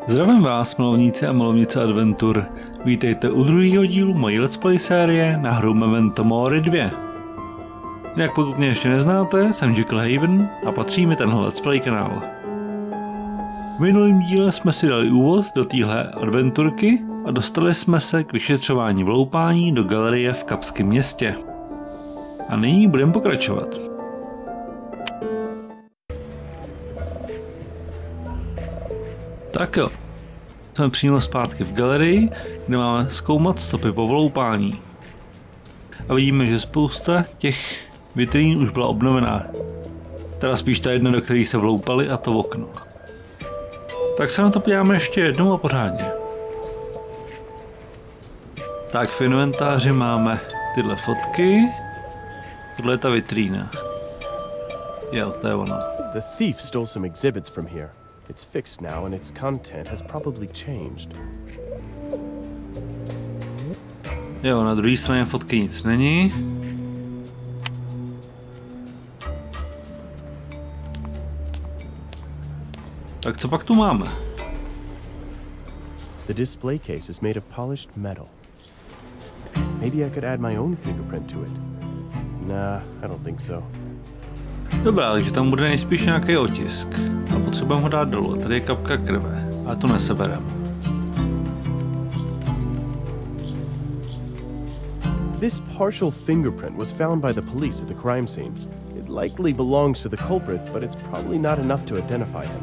Zdravím vás, milovníci a milovnice adventur. Vítejte u druhého dílu mojí let's play série na hru Memento Mori 2. Jinak pokud mě ještě neznáte, jsem Haven a patří mi tenhle let's play kanál. V minulém díle jsme si dali úvod do téhle adventurky a dostali jsme se k vyšetřování vloupání do galerie v Kapském městě. A nyní budeme pokračovat. Tak jo, jsme přímo zpátky v galerii, kde máme zkoumat stopy po vloupání. A vidíme, že spousta těch vitrín už byla obnovená. Teda spíš ta jedna, do které se vloupali, a to okno. Tak se na to podíváme ještě jednou a pořádně. Tak v inventáři máme tyhle fotky. Tohle je ta vitrína. Jo, to je ono. The thief stole some exhibits from here. It's fixed now and its content has probably changed. Jo, na druhé straně fotky nic není. Tak co pak tu máme? The display case is made of polished metal. Maybe I could add my own fingerprint to it. Nah, I don't think so. Dobrá, takže tam bude nejspíš nějaký otisk. A potřebujeme ho dát dolů. Tady je kapka krve, ale to nesebereme. This partial fingerprint was found by the police at the crime scene. It likely belongs to the culprit, but it's probably not enough to identify him.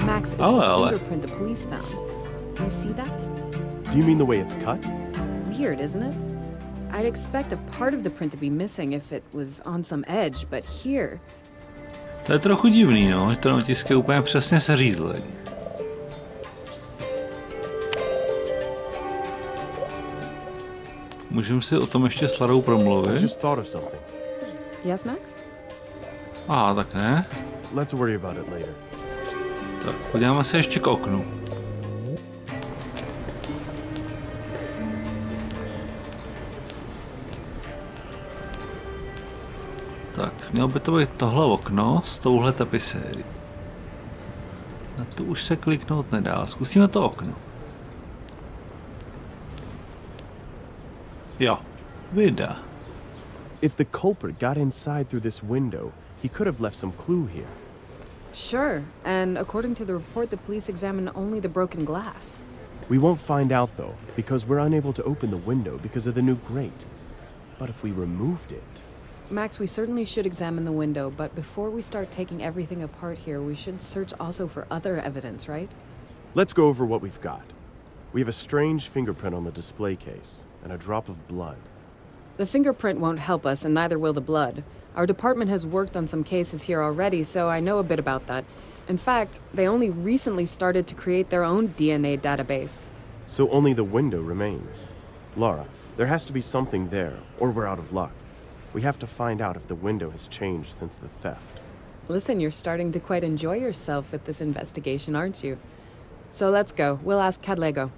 Max, it's the fingerprint the police found. Do you see that? Do you mean the way it's cut? Weird, isn't it? I'd expect a part of the print to be missing if it was on some edge, but here... To je trochu divný, no, že ten otisk je úplně přesně seřízlý. Můžeme si o tom ještě s Larou promluvit? Yes, Max? Aha, tak ne. Let's worry about it later. Tak, podíváme se ještě k oknu. Tak, mělo by to být tohle okno s touhle tapisérií. Na to už se kliknout nedá. Zkusíme to okno. Jo, vida. If the culprit got inside through this window, he could have left some clue here. Sure, and according to the report, the police examined only the broken glass. We won't find out though, because we're unable to open the window because of the new grate. But if we removed it... Max, we certainly should examine the window, but before we start taking everything apart here, we should search also for other evidence, right? Let's go over what we've got. We have a strange fingerprint on the display case, and a drop of blood. The fingerprint won't help us, and neither will the blood. Our department has worked on some cases here already, so I know a bit about that. In fact, they only recently started to create their own DNA database. So only the window remains. Lara, there has to be something there, or we're out of luck. We have to find out if the window has changed since the theft. Listen, you're starting to quite enjoy yourself with this investigation, aren't you? So let's go. We'll ask Cadlego.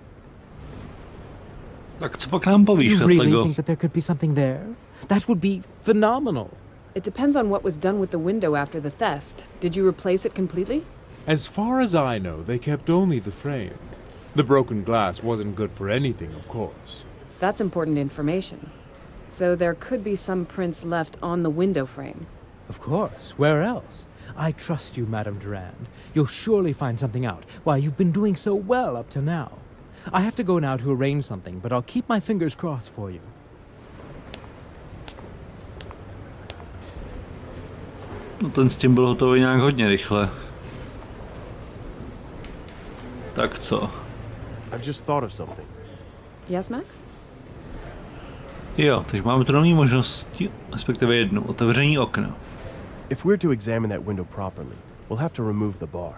Tak co pak nám povíš, Cadlego? You really think that there could be something there? That would be phenomenal. It depends on what was done with the window after the theft. Did you replace it completely? As far as I know, they kept only the frame. The broken glass wasn't good for anything, of course. That's important information. So there could be some prints left on the window frame. Of course. Where else? I trust you, Madame Durand. You'll surely find something out. Why, you've been doing so well up to now. I have to go now to arrange something, but I'll keep my fingers crossed for you. No ten s tím byl hotový nějak hodně rychle. Tak co? I've just thought of something. Yes, Max? Jo, takže máme tu nový možnosti, respektive jednu, otevření okna. If we're to examine that window properly, we'll have to remove the bar.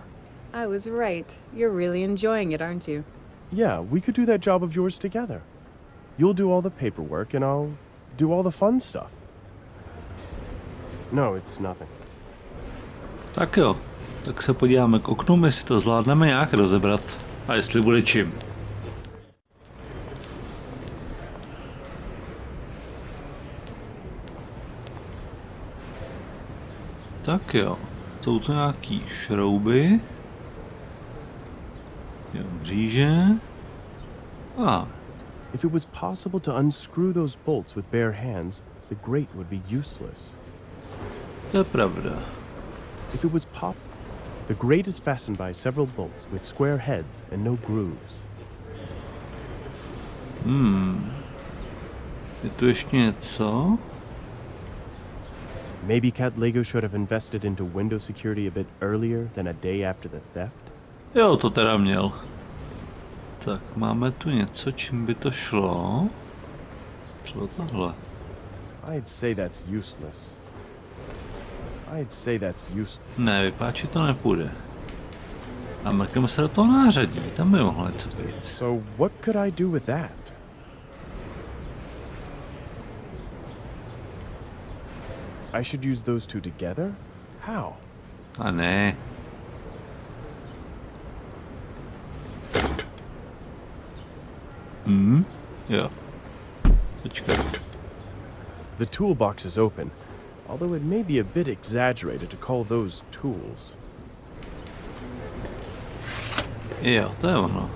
I was right. You're really enjoying it, aren't you? Yeah, we could do that job of yours together. You'll do all the paperwork and I'll do all the fun stuff. No, it's nothing. Tak jo, tak se podíváme k oknu, jestli to zvládneme nějak rozebrat a jestli bude čím. Tak jo, jsou to nějaký šrouby. Jo, mříže. If it was possible to unscrew those bolts with bare hands, the grate would be useless. To je pravda. If it was the grate is fastened by several bolts with square heads and no grooves. Je tu ještě něco? Maybe Cat Lego should have invested into window security a bit earlier than a day after the theft. Jo, to teda měl. Tak, máme tu něco, čím by to šlo. Třeba tohle. I'd say that's useless. Ne, vypáči to nepůjde. A mrkneme se do toho nářadí, tam by mohlo něco být. So what could I do with that? I should use those two together? How? A ne. Jo. Počkat. The toolbox is open, although it may be a bit exaggerated to call those tools. Jo, to je ono.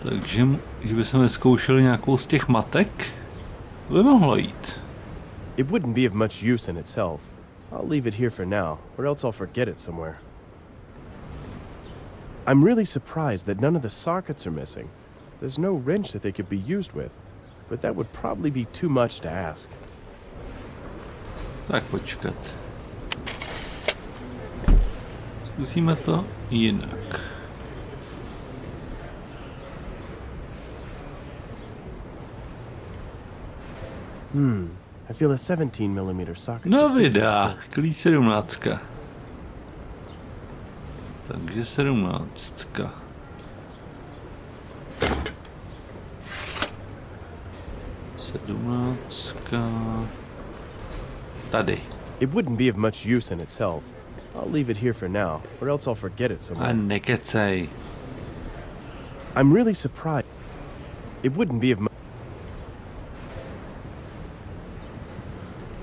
Takže, kdybychom vyzkoušeli nějakou z těch matek, to by mohlo jít. It wouldn't be of much use in itself. I'll leave it here for now, or else I'll forget it somewhere. I'm really surprised that none of the sockets are missing. There's no wrench that they could be used with, but that would probably be too much to ask. Tak počkat. Zkusíme to jinak. I feel a 17mm socket. No vydá, klíč 17. Takže 17. Tady. It wouldn't be of much use in itself. I'll leave it here for now, or else I'll forget it somewhere. A nekecej. I'm really surprised. It wouldn't be of much.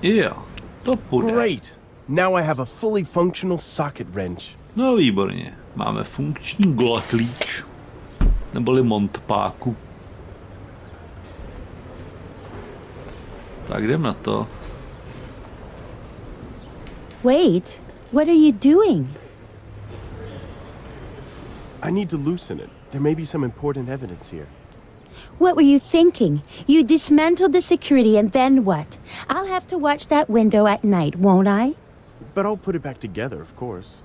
Jo, to půjde. Great! Now I have a fully functional socket wrench. No výborně. Máme funkční golaklíč. Neboli montpáku. Tak jdem na to. Wait, what are you doing? I need to loosen it. There may be some important evidence here. What were you thinking? You dismantled the security and then what? I'll have to watch that window at night, won't I? But I'll put it back together, of course.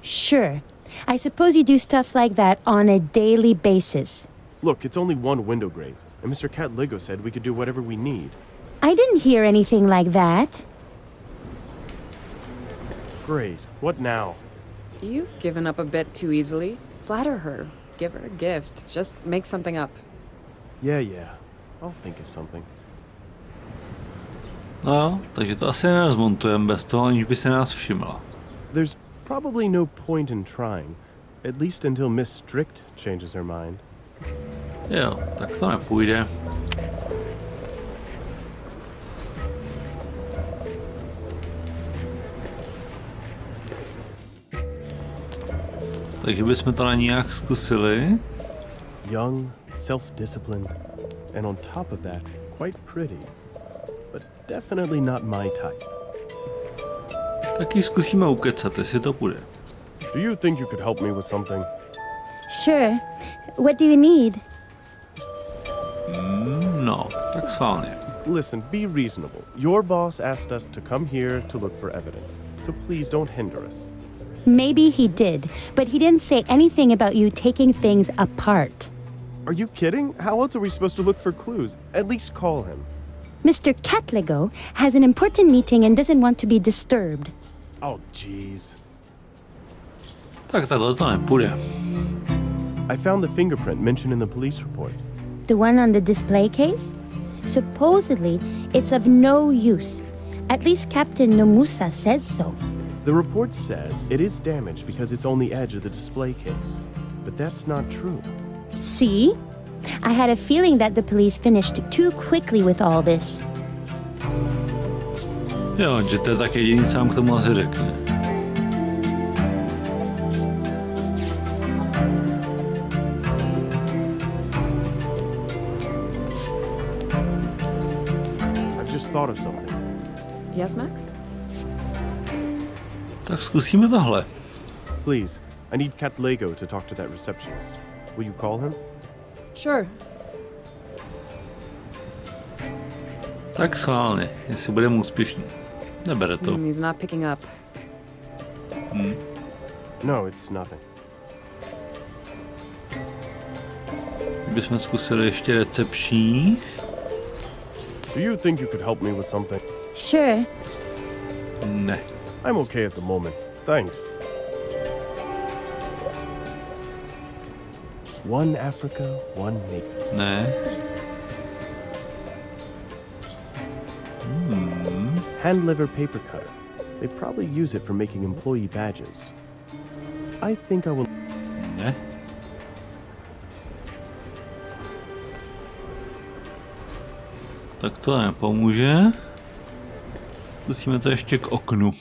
Sure. I suppose you do stuff like that on a daily basis. Look, it's only one window grate, and Mr. Cat Lego said we could do whatever we need. I didn't hear anything like that. Great. What now? You've given up a bit too easily. Flatter her. Give her a gift. Just make something up. Yeah. I'll think of something. No, takže to asi nezmontujeme bez toho, aniž by se nás všimla. There's probably no point in trying, at least until Miss Strict changes her mind. Jo, tak to nepůjde. Takže bychom to na nějak zkusili. Young, self-disciplined, and on top of that, quite pretty. But definitely not my type. Taky zkusíme ukecat, jestli to půjde. Do you think you could help me with something? Sure. What do you need? No, tak schválně. Listen, be reasonable. Your boss asked us to come here to look for evidence, so please don't hinder us. Maybe he did, but he didn't say anything about you taking things apart. Are you kidding? How else are we supposed to look for clues? At least call him. Mr. Catlego has an important meeting and doesn't want to be disturbed. Oh, jeez. Tak takhle to nepůjde. I found the fingerprint mentioned in the police report. The one on the display case? Supposedly, it's of no use. At least Captain Nomusa says so. The report says it is damaged because it's on the edge of the display case. But that's not true. See? I had a feeling that the police finished too quickly with all this. Jo, že to je tak jediný, sám k tomu asi řekne. I've just thought of something. Yes, Max? Tak zkusíme tohle. Please, I need Cat Lego to talk to that receptionist. Will you call him? Sure. Tak schválně, jestli budeme úspěšní. Nebere to. He's not picking up. No, it's nothing. Kdybychom zkusili ještě recepční. Do you think you could help me with something? Sure. Ne. I'm okay at the moment. Thanks. One Africa, one nation. Ne. Hand lever paper cutter. They probably use it for making employee badges. I think I will. Ne. Tak to nepomůže. Zkusíme to ještě k oknu.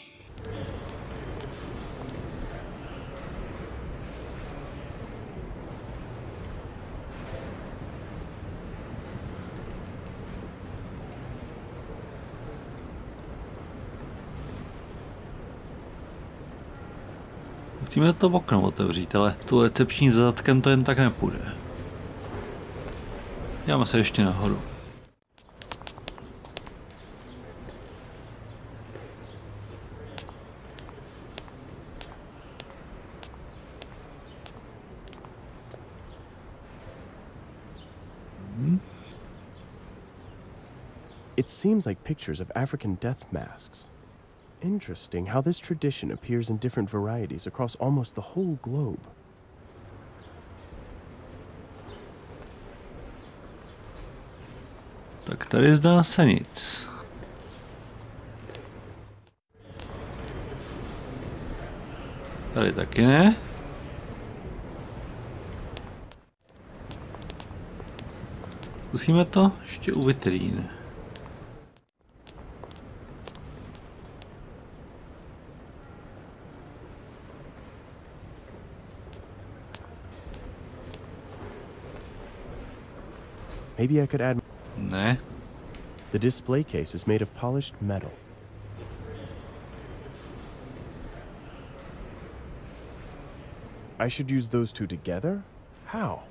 Musíme to okno otevřít, ale s tou recepční zadkem to jen tak nepůjde. Dáme se ještě nahoru. It seems like pictures of African death masks. Interesting how this tradition appears in different varieties across almost the whole globe. Tak tady zdá se nic. Tady taky ne. Zkusíme to ještě u vitrín. Maybe I could add. Ne. The display case is made of polished metal. I should use those two together? How?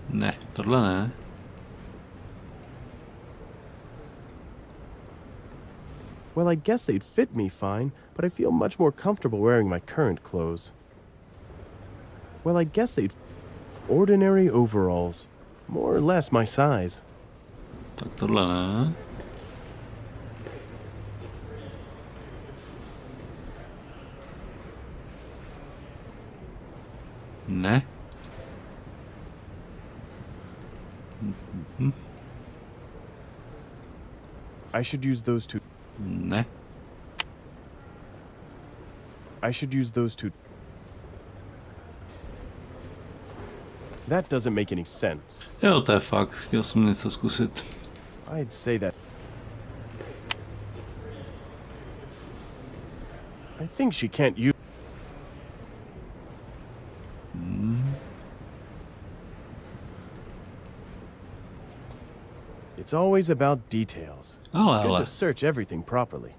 Ne, tohle ne. Well, I guess they'd fit me fine, but I feel much more comfortable wearing my current clothes. Well, I guess they'd. Ordinary overalls. More or less my size. Tak tohle ne. Ne. I should use those two. Ne. I should use those two. That doesn't make any sense. Jo, to je fakt. Chtěl jsem něco zkusit. I'd say that. I think she can't use. It's always about details. It's good to search everything properly.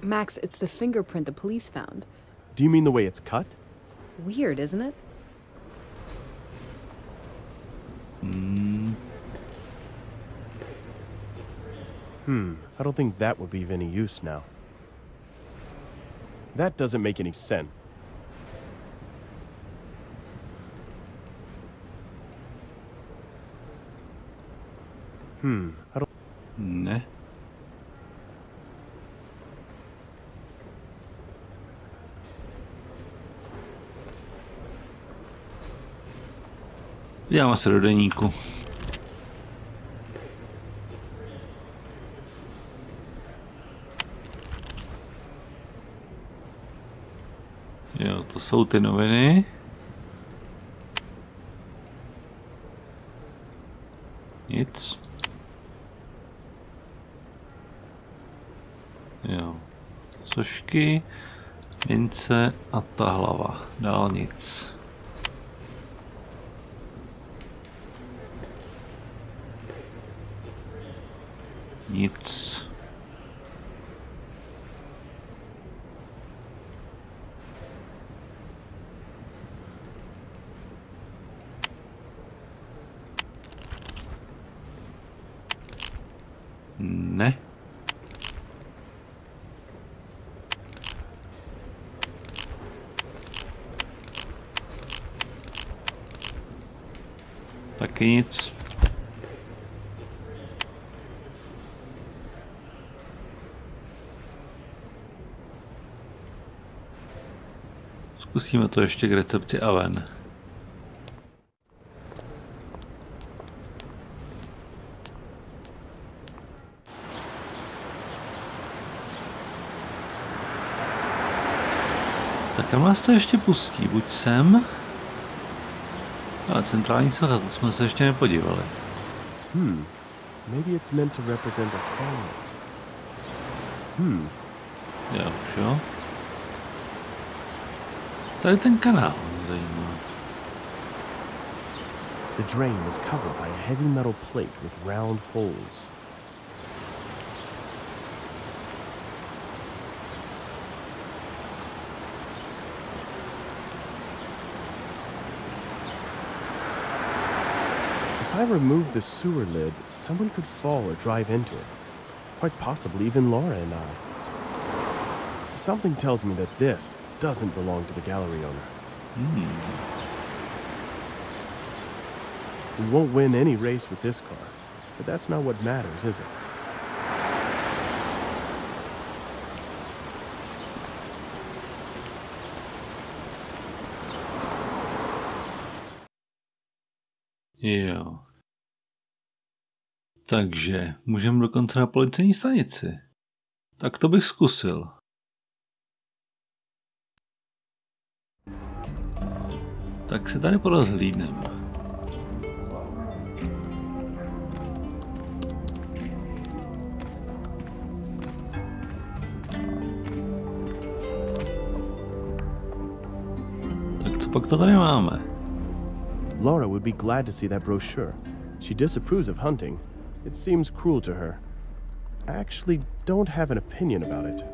Max, it's the fingerprint the police found. Do you mean the way it's cut? Weird, isn't it? I don't think that would be of any use now. That doesn't make any sense. I don't. Ne. Děláme se do deníku. Jo, to jsou ty noviny. Nic. Jo. Sošky, mince a ta hlava. Dál nic. Nic. Ne. Taky nic. Zkusíme to ještě k recepci a ven. Tak kam nás to ještě pustí? Buď sem. Ale centrální socha, to jsme se ještě nepodívali. Maybe it's meant to represent a family. Jo, už jo. Tady ten kanál mě zajímá. The drain is covered by a heavy metal plate with round holes. If I remove the sewer lid, someone could fall or drive into it. Quite possibly even Laura and I. Something tells me that this doesn't belong to the gallery owner. We won't win any race with this car, but that's not what matters, is it? Jo. Takže můžeme dokonce na policejní stanici. Tak to bych zkusil. Tak se tady porozhlídnem. Tak co pak to tady máme? Laura would be glad to see that brochure. She disapproves of hunting. It seems cruel to her. I actually don't have an opinion about it.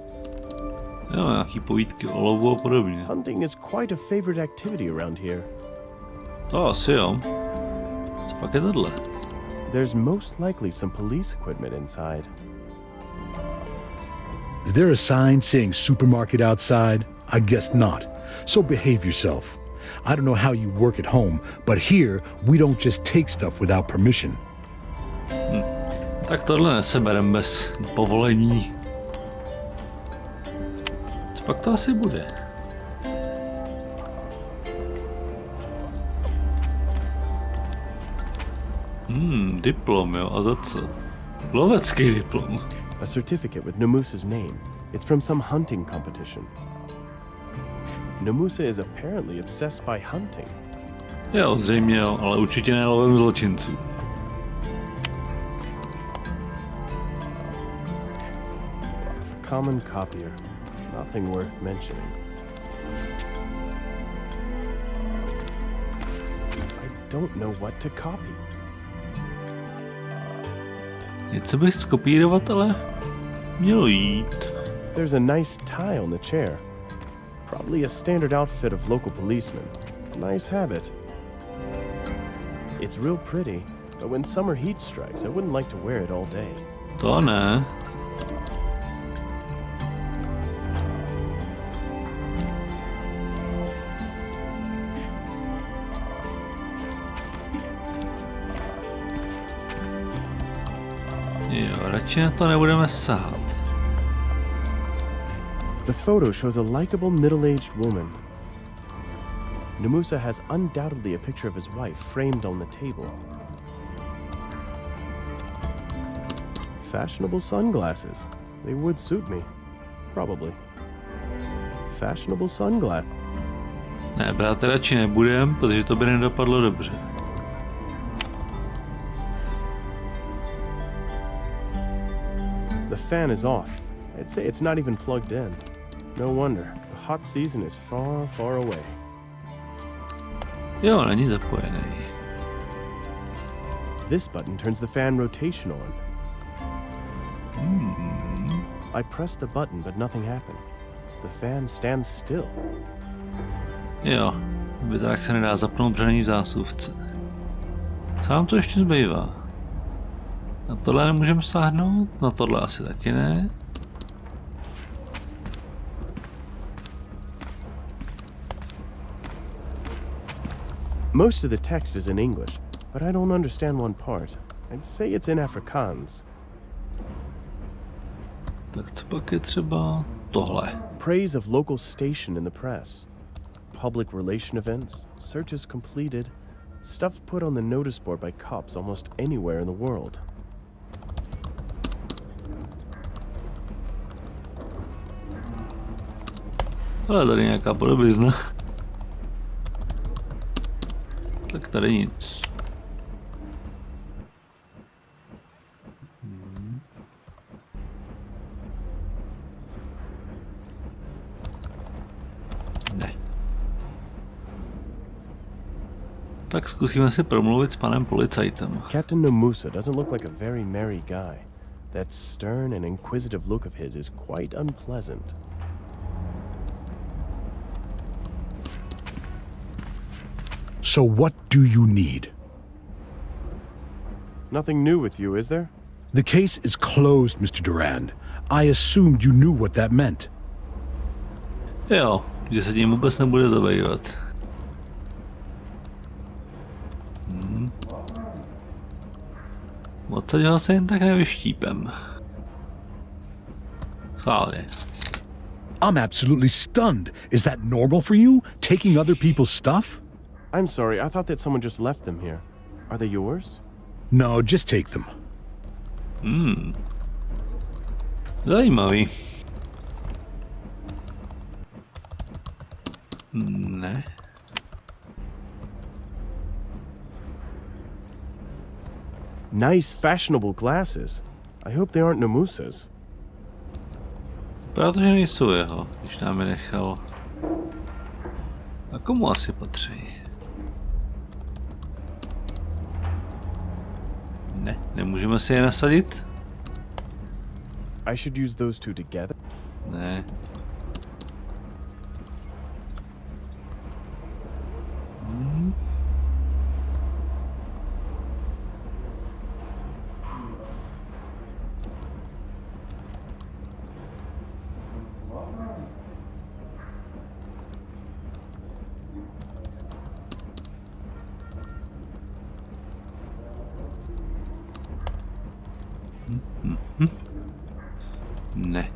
Jo, nějaký povídky o lovu a podobně. Hunting is quite a favorite activity around here. To asi jo. Co pak je tohle? There's most likely some police equipment inside. Is there a sign saying supermarket outside? I guess not. So behave yourself. I don't know how you work at home, but here we don't just take stuff without permission. Tak tohle neseberem bez povolení. Co pak to asi bude? Diplom, jo, a za co? Lovecký diplom. A certificate with Namusa's name. It's from some hunting competition. Namusa is apparently obsessed by hunting. Jo, zřejmě jo, ale určitě ne lovem zločinců. Common copier. Nothing worth mentioning. I don't know what to copy. Něco bych skopírovat, ale mělo jít. There's a nice tie on the chair. Probably a standard outfit of local policemen. Nice habit. It's real pretty, but when summer heat strikes, I wouldn't like to wear it all day. To ne. Jo, radši na to nebudeme sahat. The photo shows a likable middle-aged woman. Namusa has undoubtedly a picture of his wife framed on the table. Fashionable sunglasses. They would suit me. Probably. Fashionable sunglasses. Ne, brát radši nebudem, protože to by nedopadlo dobře. The fan is off. I'd say it's not even plugged in. No wonder. The hot season is far, far away. Jo, není zapojený. This button turns the fan rotation on. I pressed the button, but nothing happened. The fan stands still. Jo, vytáh se nedá zapnout, protože není v zásuvce. Co nám to ještě zbývá? Na tohle nemůžeme sáhnout, na tohle asi taky ne. Most of the text is in English, but I don't understand one part. I'd say it's in Afrikaans. Tak co pak je třeba tohle? Praise of local station in the press. Public relation events, searches completed, stuff put on the notice board by cops almost anywhere in the world. Ale tady nějaká podobizna. Tak tady nic. Ne. Tak zkusíme si promluvit s panem policajtem. Captain Nomusa doesn't look like a very merry guy. That stern and inquisitive look of his is quite unpleasant. So what do you need? Nothing new with you, is there? The case is closed, Mr. Durand. I assumed you knew what that meant. Jo, že se tím vůbec nebude zabývat. Odsaď ho se jen tak nevyštípem. Schválně. I'm absolutely stunned. Is that normal for you, taking other people's stuff? I'm sorry, I thought that someone just left them here. Are they yours? No, just take them. Zajímavý. Ne. Nice, fashionable glasses. I hope they aren't Nomusa's. Protože nejsou jeho, když nám je nechal. A komu asi patří? Ne, nemůžeme si je nasadit? I should use those two together. Ne. Ne.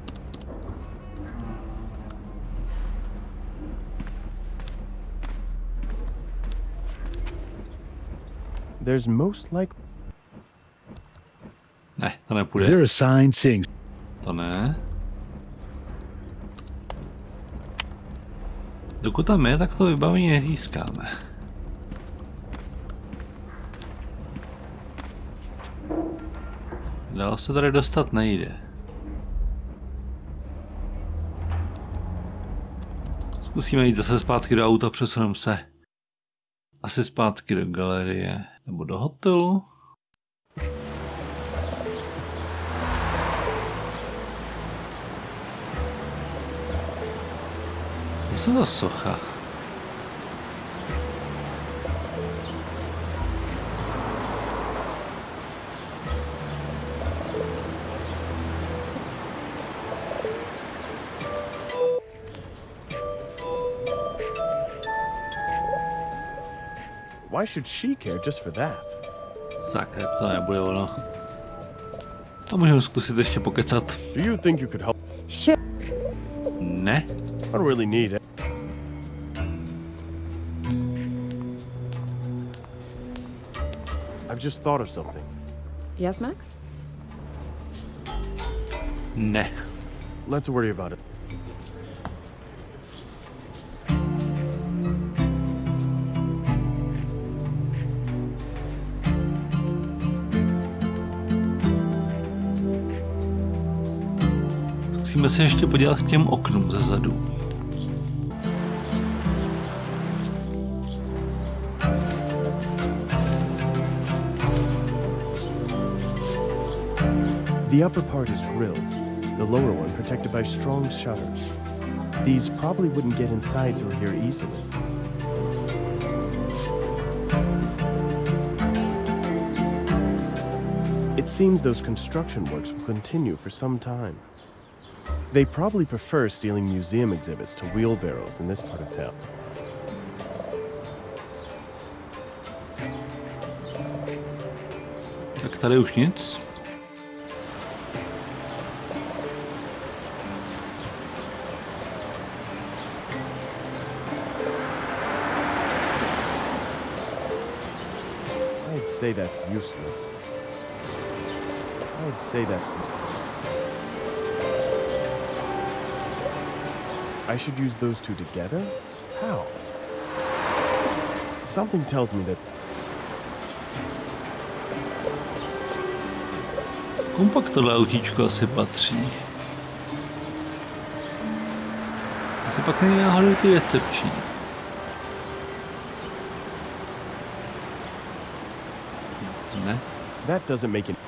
There's most like... Ne, to Is nepůjde. there a sign saying... To ne. Dokud tam je, tak to vybavení nezískáme. Dál se tady dostat nejde. Zkusíme jít zase zpátky do auta, přesuneme se. Asi zpátky do galerie. Nebo do hotelu. Co za socha? Why should she care just for that? Sakra, to nebude ono. A můžeme zkusit ještě pokecat. Do you think you could help? Sure. Ne. I don't really need it. I've just thought of something. Yes, Max? Ne. Let's worry about it. Musíme se ještě podívat k těm oknům zezadu. The upper part is grilled, the lower one protected by strong shutters. These probably wouldn't get inside through here easily. It seems those construction works will continue for some time. They probably prefer stealing museum exhibits to wheelbarrows in this part of town. Tak tady už nic. I'd say that's useless. I'd say that's... I should use those two together? How? Something tells me that... Komu pak tohle autíčko asi patří? Asi pak není náhodou ty recepční. Ne? That doesn't make it...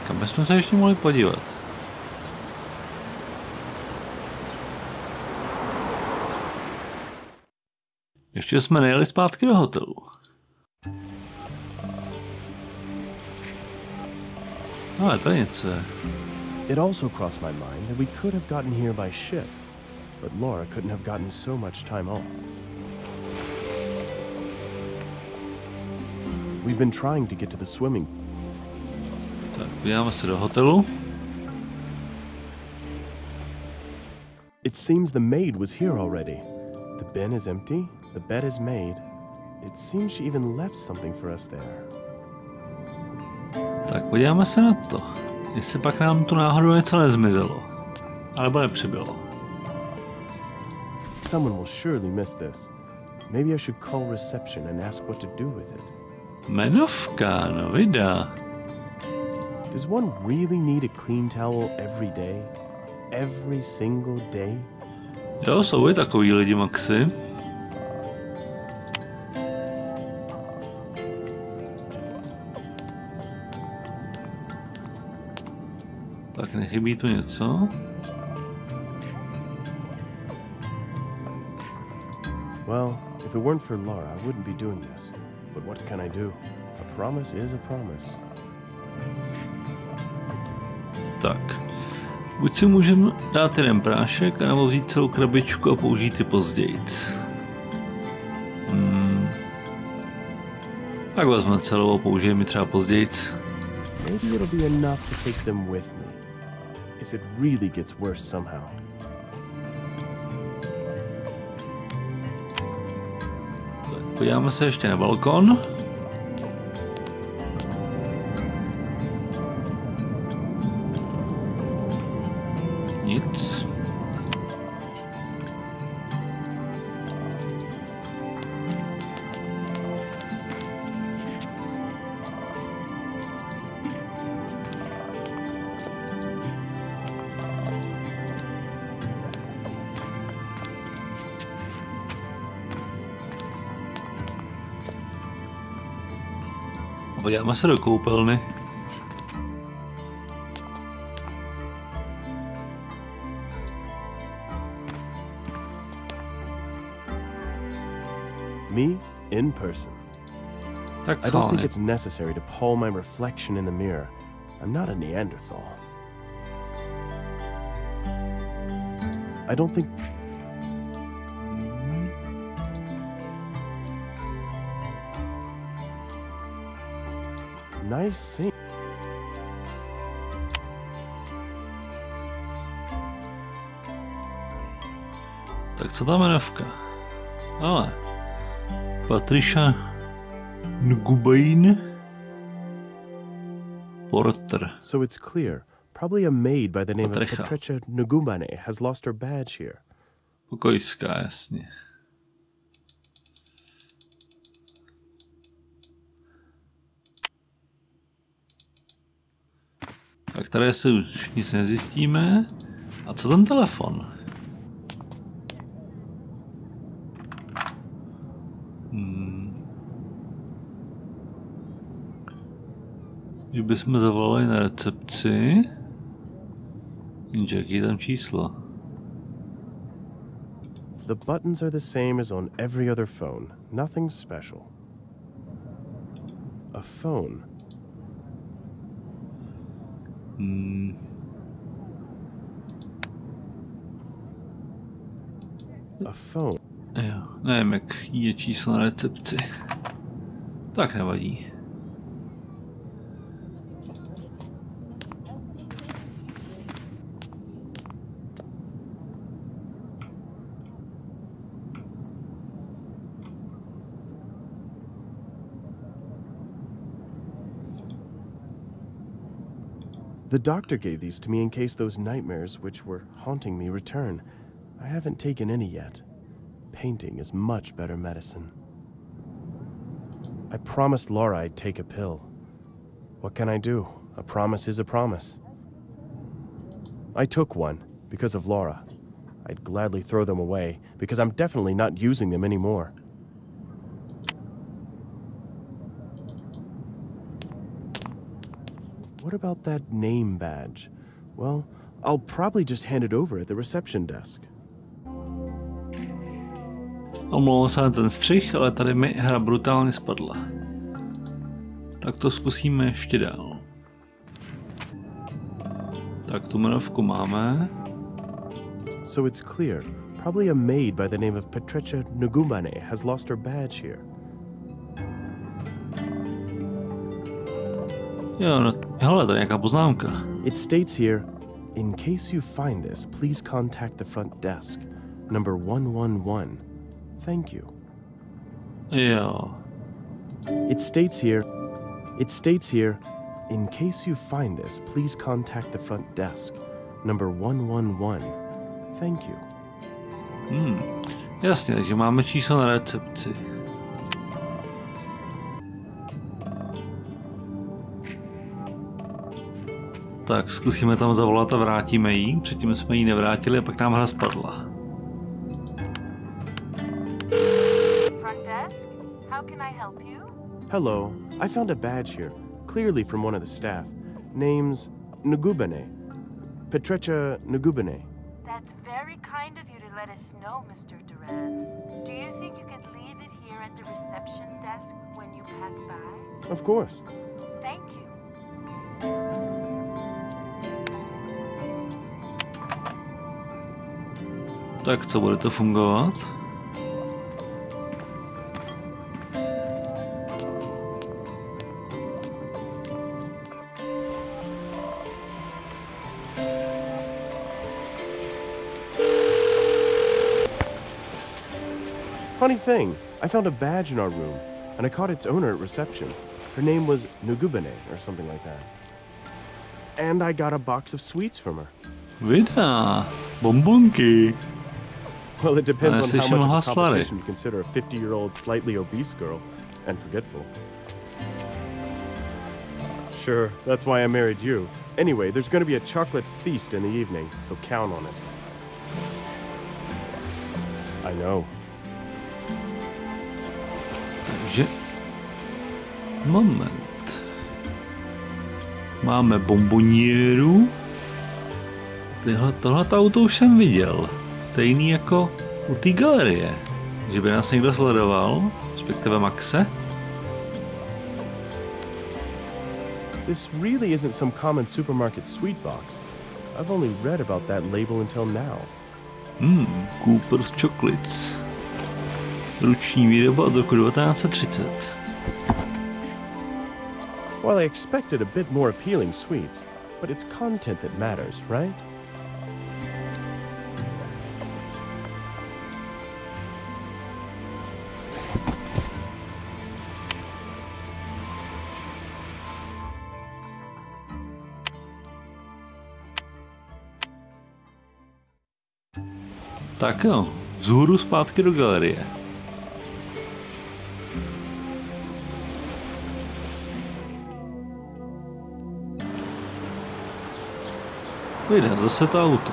Kam bychom se ještě mohli podívat? Ještě jsme nejeli zpátky do hotelu. Ale to něco je. It also crossed my mind that we could have gotten here by ship, but Laura couldn't have gotten so much time off. We've been trying to get to the swimming. Tak, podíváme se do hotelu. It seems the maid was here already. The bin is empty, the bed is made. It seems she even left something for us there. Tak podíváme se na to. Jestli pak nám tu náhodou něco nezmizelo. Alebo nepřibylo. Someone will surely miss this. Maybe I should call reception and ask what to do with it. Jmenovka, no vydá. Does one really need a clean towel every day? Every single day? Jo, jsou i takový lidi, Maxi. Tak nechybí tu něco? Well, if it weren't for Laura, I wouldn't be doing this. But what can I do? A promise is a promise. Tak. Buď si můžeme dát jeden prášek, nebo vzít celou krabičku a použít ji pozdějc. Tak vezme celou a použijeme ji třeba pozdějc. Maybe it'll be enough to take them with me. If it really gets worse somehow. Tak, podíváme se ještě na balkon. Nic. Podíváme se do koupelny. Me, in person. Tak I don't think schválně. it's necessary to palm my reflection in the mirror. I'm not a Neanderthal. I don't think... Nice sing. Tak co ta jmenovka? Ale Patricia Ngubain Porter. So it's clear. Probably a maid by the name of Patricia. Patricia Ngumbane has lost her badge here. Pokojská, jasně. Tak tady si už nic nezjistíme. A co ten telefon? Že bychom zavolali na recepci. Jenže jaký je tam číslo? The buttons are the same as on every other phone. Nothing special. A phone. A phone. Jo, nevím, jak je číslo na recepci. Tak nevadí. The doctor gave these to me in case those nightmares which were haunting me return. I haven't taken any yet. Painting is much better medicine. I promised Laura I'd take a pill. What can I do? A promise is a promise. I took one because of Laura. I'd gladly throw them away because I'm definitely not using them anymore. What about that name badge? Well, I'll probably just hand it over at the reception desk. Omlouvám se na ten střih, ale tady mi hra brutálně spadla. Tak to zkusíme ještě dál. Tak tu jmenovku máme. So it's clear. Probably a maid by the name of Patricia Nugumane has lost her badge here. Jo, no, hele, tady je nějaká poznámka. It states here, in case you find this, please contact the front desk, number 111. Thank you. Jo. It states here, in case you find this, please contact the front desk, number 111. Thank you. Jasně, takže máme číslo na recepci. Tak zkusíme tam zavolat a vrátíme jí. Předtím jsme ji nevrátili a pak nám hra spadla. Front desk? How can I help you? Hello, I found a badge here, clearly from one of the staff. Name's Nugubane. Patricia Nugubane. That's very kind of you to let us know, Mr. Durand. Do you think you could leave it here at the reception desk when you pass by? Of course. Thank you. Tak co, bude to fungovat? Funny thing, I found a badge in our room, and I caught its owner at reception. Her name was Nugubane, or something like that. And I got a box of sweets from her. Vida, bombonky. Well, it depends on how much of a Slary. competition you consider a 50-year-old slightly obese girl, and forgetful. Sure, that's why I married you. Anyway, there's going to be a chocolate feast in the evening, so count on it. I know. Takže... Moment. Máme bombonieru. Tohleto auto už jsem viděl. Stejný jako u té galerie. Že by nás někdo sledoval, respektive Maxe. This really isn't some common supermarket sweet box. I've only read about that label until now. Cooper's Chocolates. Ruční výroba od roku 1930. Well, I expected a bit more appealing sweets, but it's content that matters, right? Tak jo, vzhůru zpátky do galerie. Vyjde zase to auto.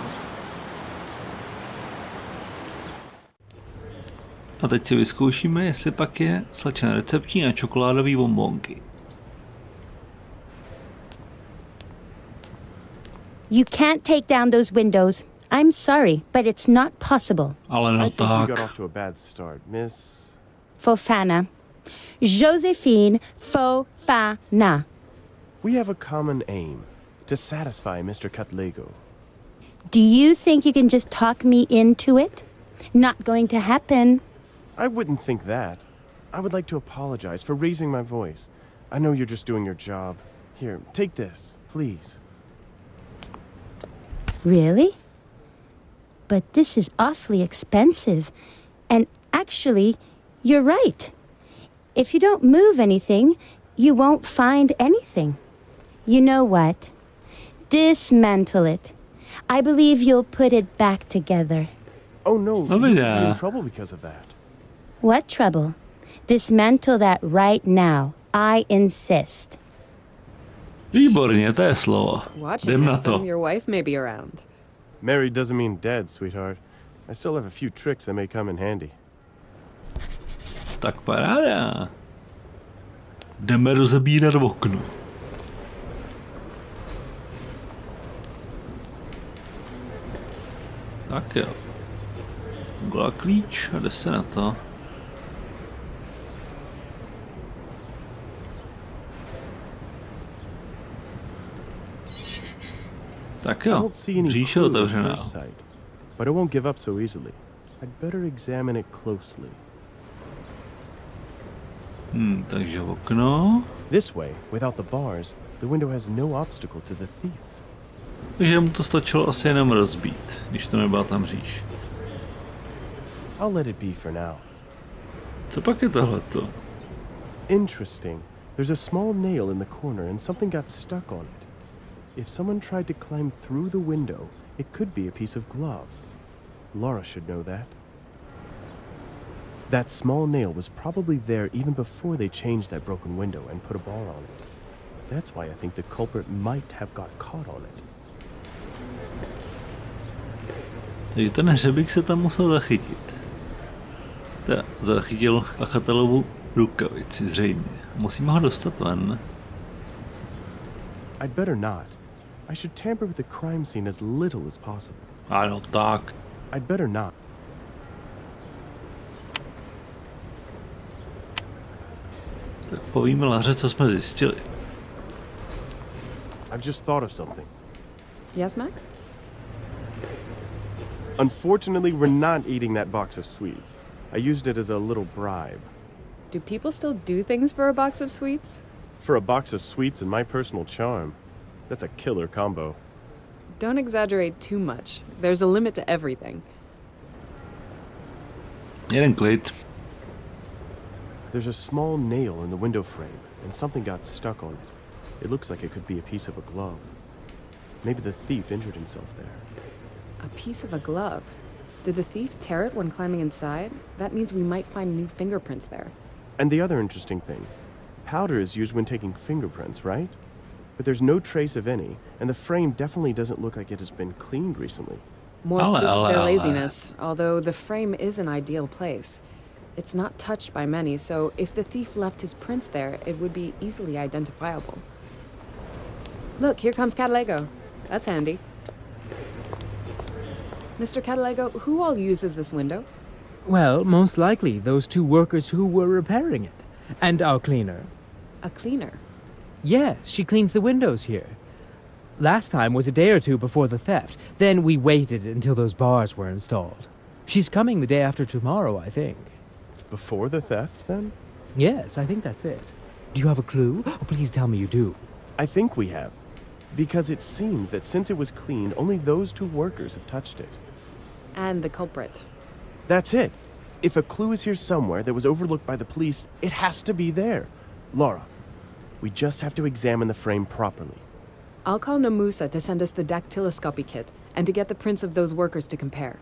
A teď si vyzkoušíme, jestli pak je slečna receptní a čokoládový bonbonky. You can't take down those windows. I'm sorry, but it's not possible. Ale no I think we tak. got off to a bad start, Miss. Fofana. Josephine Fofana. We have a common aim, to satisfy Mr. Cutlego. Do you think you can just talk me into it? Not going to happen. I wouldn't think that. I would like to apologize for raising my voice. I know you're just doing your job. Here, take this, please. Really? But this is awfully expensive. And actually, you're right. If you don't move anything, you won't find anything. You know what? Dismantle it. I believe you'll put it back together. Oh no, Oh, you'll be yeah. in trouble because of that. What trouble? Dismantle that right now. I insist. Výborně, to je slovo. Watch it, Jdem na handsome. to. Your wife may be around. Married doesn't mean dead, sweetheart. I still have a few tricks that may come in handy. Tak paráda. Jdeme rozebírat okno. Tak jo. Gola klíč a jde se na to. Tak I jo, don't see any říše clue at otevřená. first sight, but I won't give up so easily. I'd better examine it closely. Takže okno. This way, without the bars, the window has no obstacle to the thief. Takže mu to stačilo asi jenom rozbít, když to nebyla tam říš. I'll let it be for now. Co pak je tohleto? Interesting. There's a small nail in the corner and something got stuck on it. If someone tried to climb through the window, it could be a piece of glove. Laura should know that. That small nail was probably there even before they changed that broken window and put a bar on it. That's why I think the culprit might have got caught on it. Takže ten hřebík se tam musel zachytit. Zachytil pachatelovu rukavici zřejmě. Musíme ho dostat ven. I'd better not. I should tamper with the crime scene as little as possible. Ano, tak. I'd better not. Tak povíme Laře, co jsme zjistili. I've just thought of something. Yes, Max? Unfortunately, we're not eating that box of sweets. I used it as a little bribe. Do people still do things for a box of sweets? For a box of sweets and my personal charm, that's a killer combo. Don't exaggerate too much. There's a limit to everything. Jeden klid. There's a small nail in the window frame, and something got stuck on it. It looks like it could be a piece of a glove. Maybe the thief injured himself there. A piece of a glove. Did the thief tear it when climbing inside? That means we might find new fingerprints there. And the other interesting thing, powder is used when taking fingerprints, right? But there's no trace of any, and the frame definitely doesn't look like it has been cleaned recently. More proof of their laziness, although the frame is an ideal place. It's not touched by many, so if the thief left his prints there, it would be easily identifiable. Look, here comes Catalego. That's handy. Mr. Catalego, who all uses this window? Well, most likely those two workers who were repairing it. And our cleaner. A cleaner. Yes, she cleans the windows here. Last time was a day or two before the theft. Then we waited until those bars were installed. She's coming the day after tomorrow, I think. Before the theft, then? Yes, I think that's it. Do you have a clue? Oh, please tell me you do. I think we have. Because it seems that since it was cleaned, only those two workers have touched it. And the culprit. That's it. If a clue is here somewhere that was overlooked by the police, it has to be there. Laura, we just have to examine the frame properly. I'll call Namusa to send us the dactyloscopy kit and to get the prints of those workers to compare.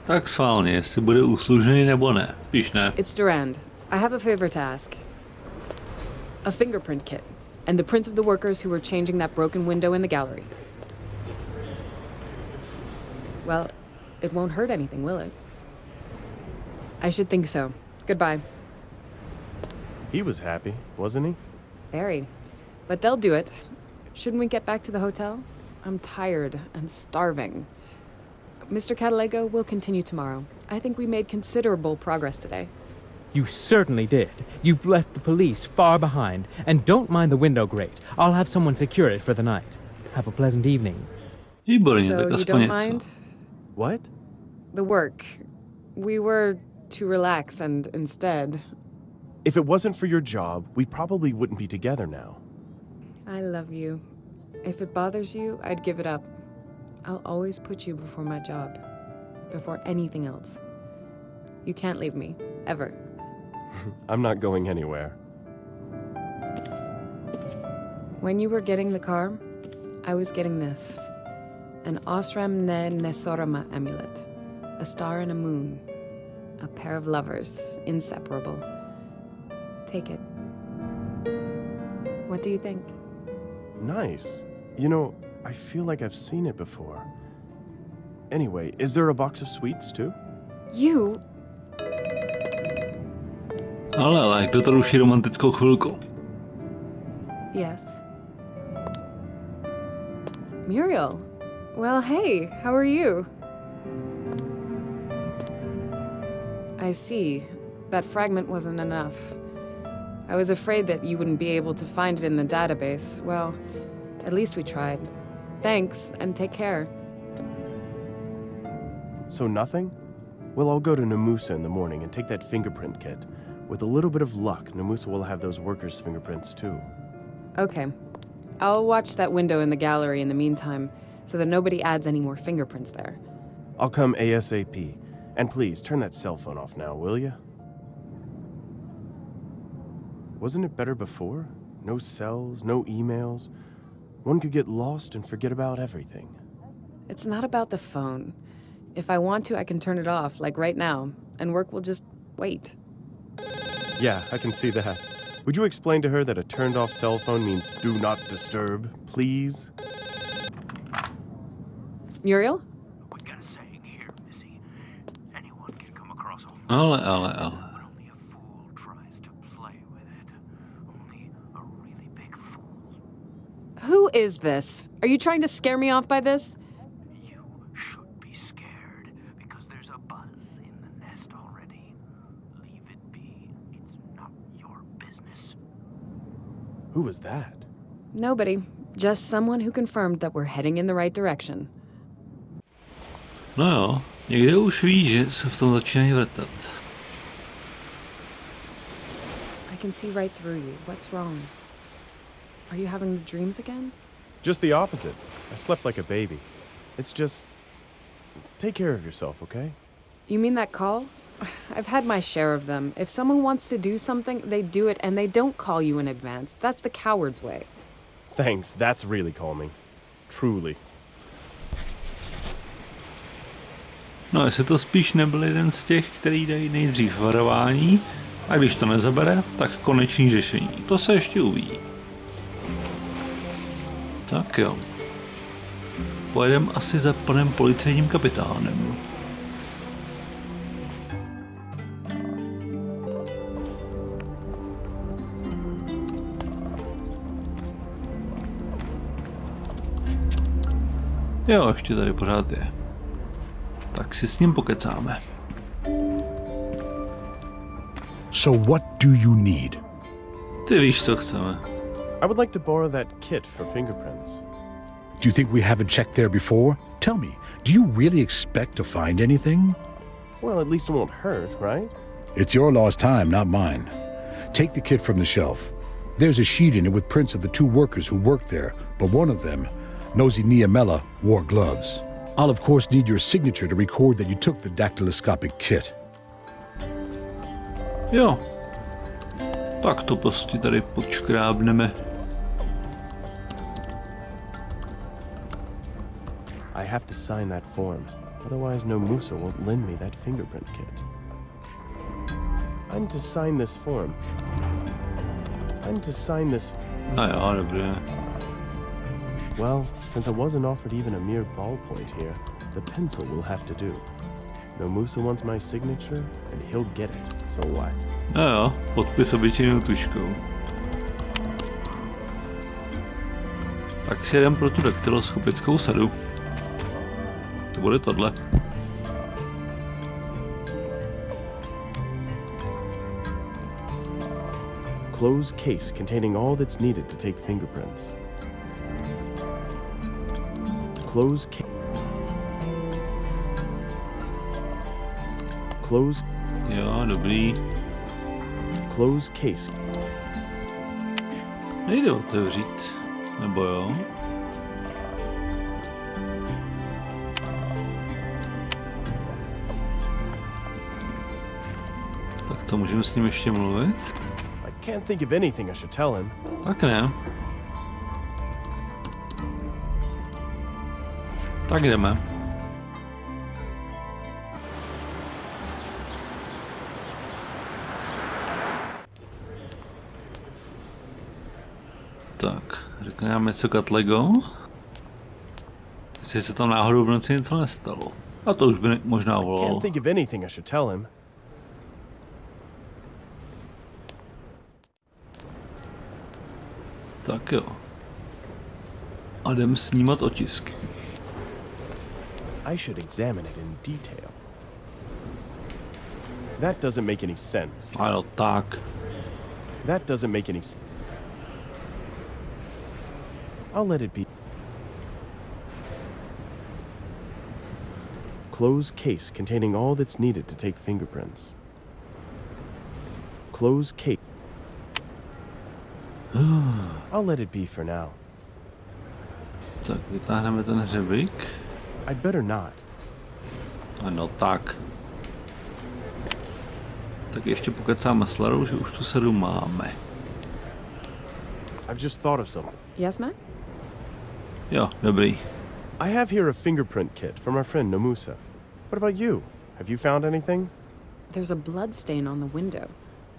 Tak schválně, jestli bude uslužený nebo ne. Spíš ne. It's Durand. I have a favor to ask. A fingerprint kit and the prints of the workers who were changing that broken window in the gallery. Well, it won't hurt anything, will it? I should think so. Goodbye. He was happy, wasn't he? Very. But they'll do it. Shouldn't we get back to the hotel? I'm tired and starving. Mr. Catalego, we'll continue tomorrow. I think we made considerable progress today. You certainly did. You've left the police far behind. And don't mind the window grate. I'll have someone secure it for the night. Have a pleasant evening. Výborně, So tak you aspoň don't něco. mind? What? The work. We were to relax and instead... If it wasn't for your job, we probably wouldn't be together now. I love you. If it bothers you, I'd give it up. I'll always put you before my job. Before anything else. You can't leave me. Ever. I'm not going anywhere. When you were getting the car, I was getting this. An Osram ne Nesorama amulet. A star and a moon. A pair of lovers, inseparable. Take it. What do you think? Nice. You know, I feel like I've seen it before. Anyway, is there a box of sweets too? You? Ale, kdo to ruší romantickou chvilku? Yes. Muriel. Well, hey, how are you? I see. That fragment wasn't enough. I was afraid that you wouldn't be able to find it in the database. Well, at least we tried. Thanks, and take care. So nothing? Well, I'll go to Namusa in the morning and take that fingerprint kit. With a little bit of luck, Namusa will have those workers' fingerprints too. Okay. I'll watch that window in the gallery in the meantime, so that nobody adds any more fingerprints there. I'll come ASAP. And please, turn that cell phone off now, will ya? Wasn't it better before? No cells, no emails. One could get lost and forget about everything. It's not about the phone. If I want to, I can turn it off, like right now, and work will just wait. Yeah, I can see that. Would you explain to her that a turned-off cell phone means do not disturb, please? Muriel? We got a saying here, Missy. Anyone can come across a Ale. but only a fool tries to play with it. Only a really big fool. Who is this? Are you trying to scare me off by this? You should be scared, because there's a buzz in the nest already. Leave it be. It's not your business. Who was that? Nobody. Just someone who confirmed that we're heading in the right direction. No jo, někde už ví, že se v tom začínají vrtat. I can see right through you. What's wrong? Are you having the dreams again? Just the opposite. I slept like a baby. It's just... Take care of yourself, okay? You mean that call? I've had my share of them. If someone wants to do something, they do it and they don't call you in advance. That's the coward's way. Thanks, that's really calming. Truly. No, jestli to spíš nebyl jeden z těch, který dají nejdřív varování, a když to nezabere, tak konečný řešení. To se ještě uvidí. Tak jo. Pojedeme asi za panem policejním kapitánem. Jo, ještě tady pořád je. Tak si s ním pokecáme. So what do you need? Ty víš, co chceme. I would like to borrow that kit for fingerprints. Do you think we haven't checked there before? Tell me, do you really expect to find anything? Well, at least it won't hurt, right? It's your lost time, not mine. Take the kit from the shelf. There's a sheet in it with prints of the two workers who worked there, but one of them, Nosy Niamela, wore gloves. I'll of course need your signature to record that you took the dactyloscopic kit. Jo. Tak to prostě tady počkrábneme. I have to sign that form. Otherwise, no Musa won't lend me that fingerprint kit. I'm to sign this form. A jo, dobré. Well, since I wasn't offered even a mere ballpoint here, The pencil will have to do. Nomusa wants my signature, and he'll get it, so what? No jo, podpis obyčejnou tužkou. Tak si jdem pro tu daktyloskopickou sadu. To bude tohle. Closed case containing all that's needed to take fingerprints. Closed case. Closed. Jo, dobrý. Closed case. Nejde otevřít. Nebo jo? Tak to můžeme s ním ještě mluvit? I can't think of anything I should tell him. Tak ne. Tak jdeme. Tak, řekne nám něco Katlego. Jestli se tam náhodou v noci něco nestalo. A to už by možná volalo. Can't think of anything I should tell him. Tak jo. A jdem snímat otisky. I should examine it in detail. That doesn't make any sense. Ano, tak. That doesn't make any sense. I'll let it be. Closed case containing all that's needed to take fingerprints. Closed case. I'll let it be for now. Tak vytáhneme ten hřebík. I'd better not. Ano, tak. Tak ještě pokecáme s Larou, že už tu sadu máme. I've just thought of something. Yes, Mac? Jo, dobrý. I have here a fingerprint kit from our friend Nomusa. What about you? Have you found anything? There's a blood stain on the window.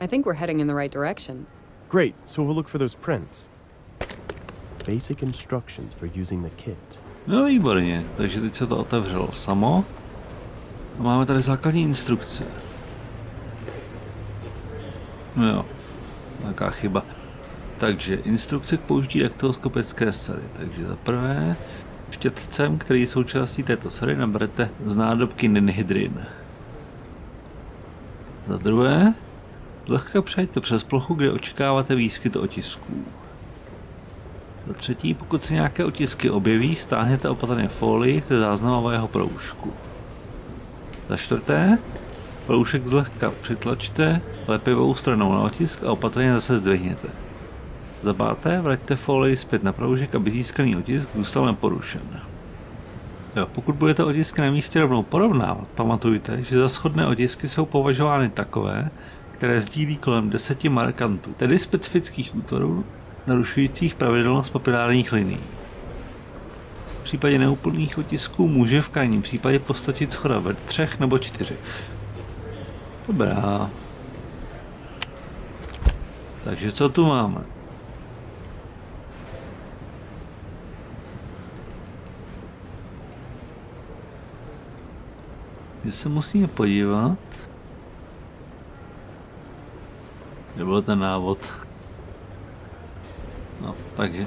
I think we're heading in the right direction. Great, so we'll look for those prints. Basic instructions for using the kit. No výborně, takže teď se to otevřelo samo. A máme tady základní instrukce. No jo, nějaká chyba. Takže instrukce k použití daktyloskopické sady. Takže za prvé, štětcem, který je součástí této sady, naberete z nádobky ninhydrin. Za druhé, zlehka přejďte přes plochu, kde očekáváte výskyt otisků. Za třetí, pokud se nějaké otisky objeví, stáhněte opatrně folii ze záznamového proužku. Za čtvrté, proužek zlehka přitlačte lepivou stranou na otisk a opatrně zase zdvihněte. Za páté, vraťte folii zpět na proužek, aby získaný otisk zůstal neporušen. Jo, pokud budete otisky na místě rovnou porovnávat, pamatujte, že za shodné otisky jsou považovány takové, které sdílí kolem 10 markantů, tedy specifických útvarů, narušujících pravidelnost papilárních linií. V případě neúplných otisků může v krajním případě postačit shoda ve 3 nebo 4. Dobrá. Takže co tu máme? Že se musíme podívat. Kde byl ten návod? No, takže.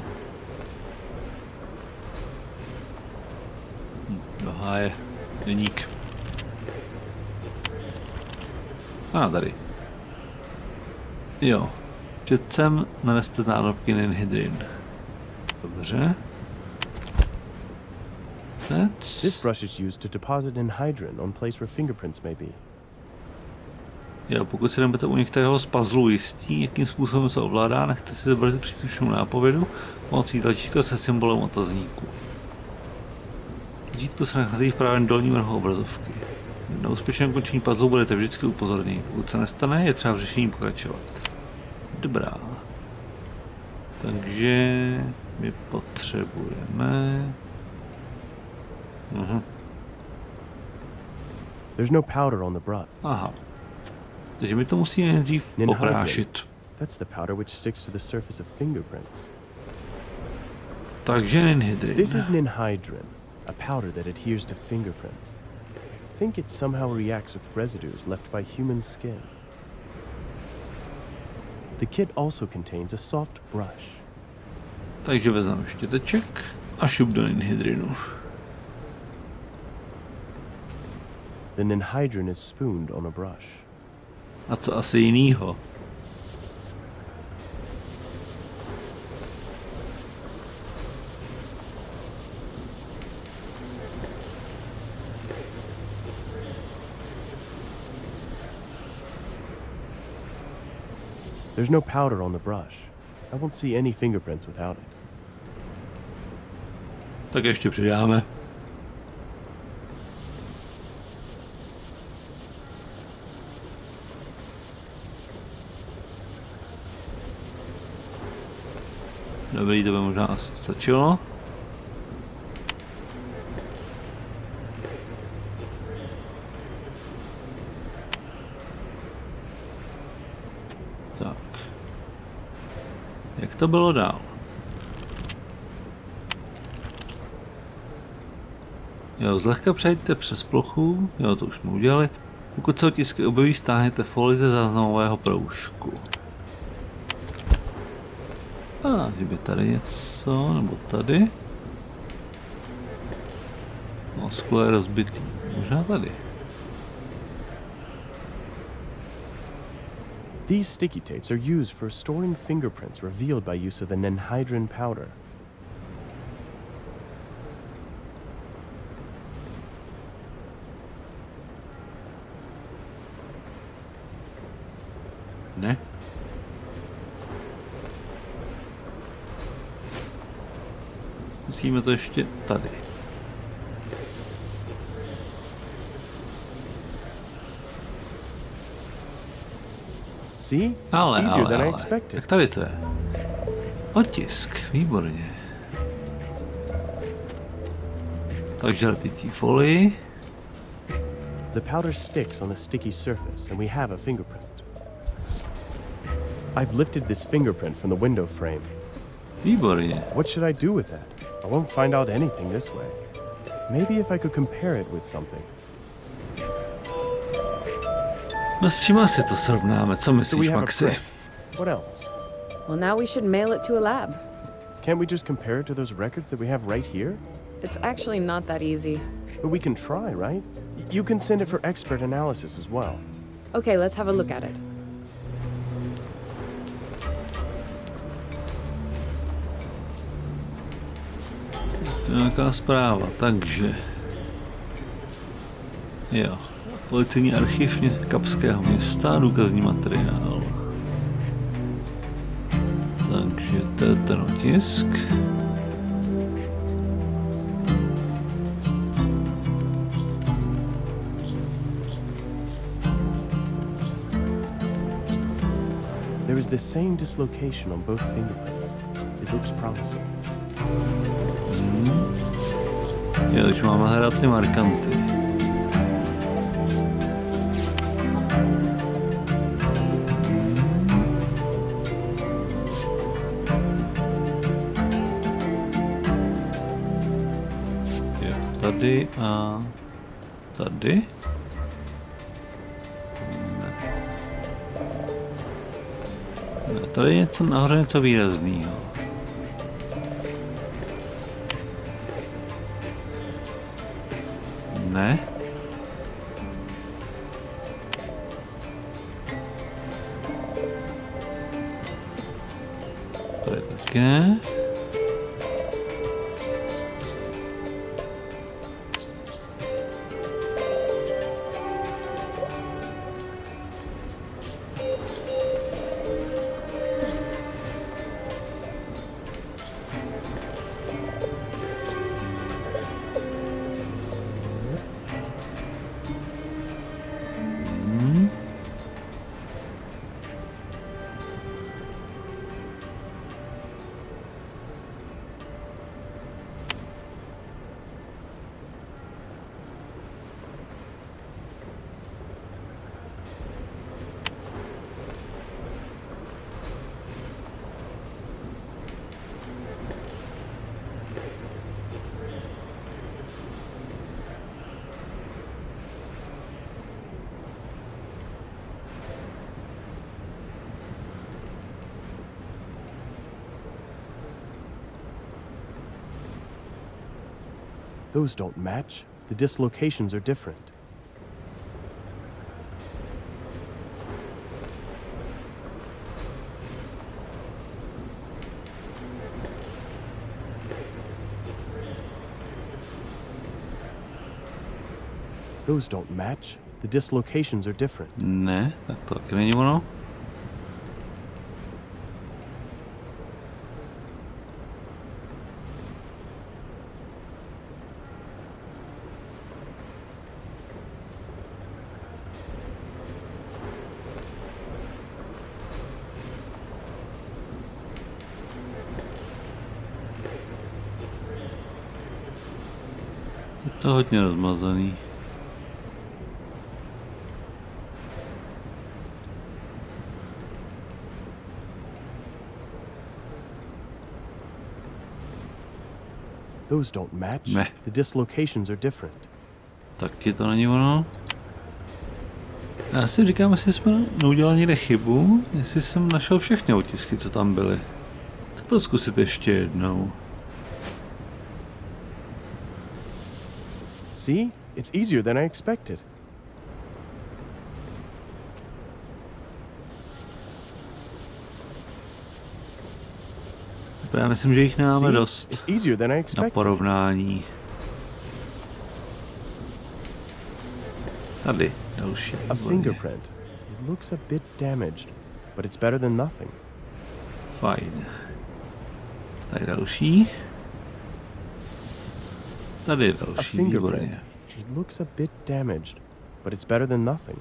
Dohá je deník. A tady. Jo. Štětcem naneste z nádobky ninhydrin. Dobře. This brush is used to deposit ninhydrin on place where fingerprints may be. Jo, pokud si nebudete u některého z puzzlů jistí, jakým způsobem se ovládá, nechte si zobrazit příslušnou nápovědu pomocí tlačítka se symbolem otazníku. Tlačítko se nachází v pravém dolním rohu obrazovky. Na úspěšném končení puzzlu budete vždycky upozorněni. Pokud se nestane, je třeba v řešení pokračovat. Dobrá. Takže my potřebujeme... There's no powder on the brush. Aha. Takže my to musíme nejdřív oprášit. That's the powder which sticks to the surface of fingerprints. Takže ninhydrin. This is ninhydrin. a powder that adheres to fingerprints. I think it somehow reacts with residues left by human skin. The kit also contains a soft brush. Takže vezmeme štěteček a šup do ninhydrinu. The ninhydrin is spooned on a brush. A co asi jinýho? There's no powder on the brush. I won't see any fingerprints without it. Tak ještě přidáme. Dobrý, to by možná asi stačilo. Tak. Jak to bylo dál? Jo, zlehka přejďte přes plochu, jo, to už jsme udělali. Pokud se otisky objeví, stáhněte folii ze záznamového proužku. A, kdyby tady něco, nebo tady. No, sklo je rozbitý, možná tady. These sticky tapes are used for storing fingerprints revealed by use of the ninhydrin powder. Ne? Musíme to ještě tady. See? It's Ale, easier than I tak expected. tady to je. Otisk, výborně. Takže lepící folii. The powder sticks on the sticky surface and we have a fingerprint. I've lifted this fingerprint from the window frame. Výborně. What should I do with that? I won't find out anything this way. Maybe if I could compare it with something. No s čím asi to srovnáme? Co myslíš, Maxi? What else? Well, now we should mail it to a lab. Can't we just compare it to those records that we have right here? It's actually not that easy. But we can try, right? You can send it for expert analysis as well. Okay, let's have a look at it. Nějaká zpráva, takže... Jo. Policejní archiv Kapského města, důkazní materiál. Takže to je ten otisk. There is the same dislocation on both fingerprints. It looks promising. Jo, už máme hrát ty markanty. Jo, tady a tady. Ne, tady je něco nahoře, něco výrazného. Ne. To je taky ne. Those don't match. The dislocations are different. Those don't match. The dislocations are different. Ne, tak to taky není ono. Je to hodně rozmazaný. Those don't match. Ne. The dislocations are different. Taky to není ono. Já si říkám, jestli jsme neudělali někde chybu, jestli jsem našel všechny otisky, co tam byly. Tak to zkusit ještě jednou. See? It's easier than I expected. Já myslím, že jich nemáme See? dost It's easier than I na expected. porovnání. Tady další. A fingerprint. It looks a bit damaged, but it's better than nothing. Fajn. Tady další. Tady A další, fingerprint. výborně. It looks a bit damaged, but it's better than nothing.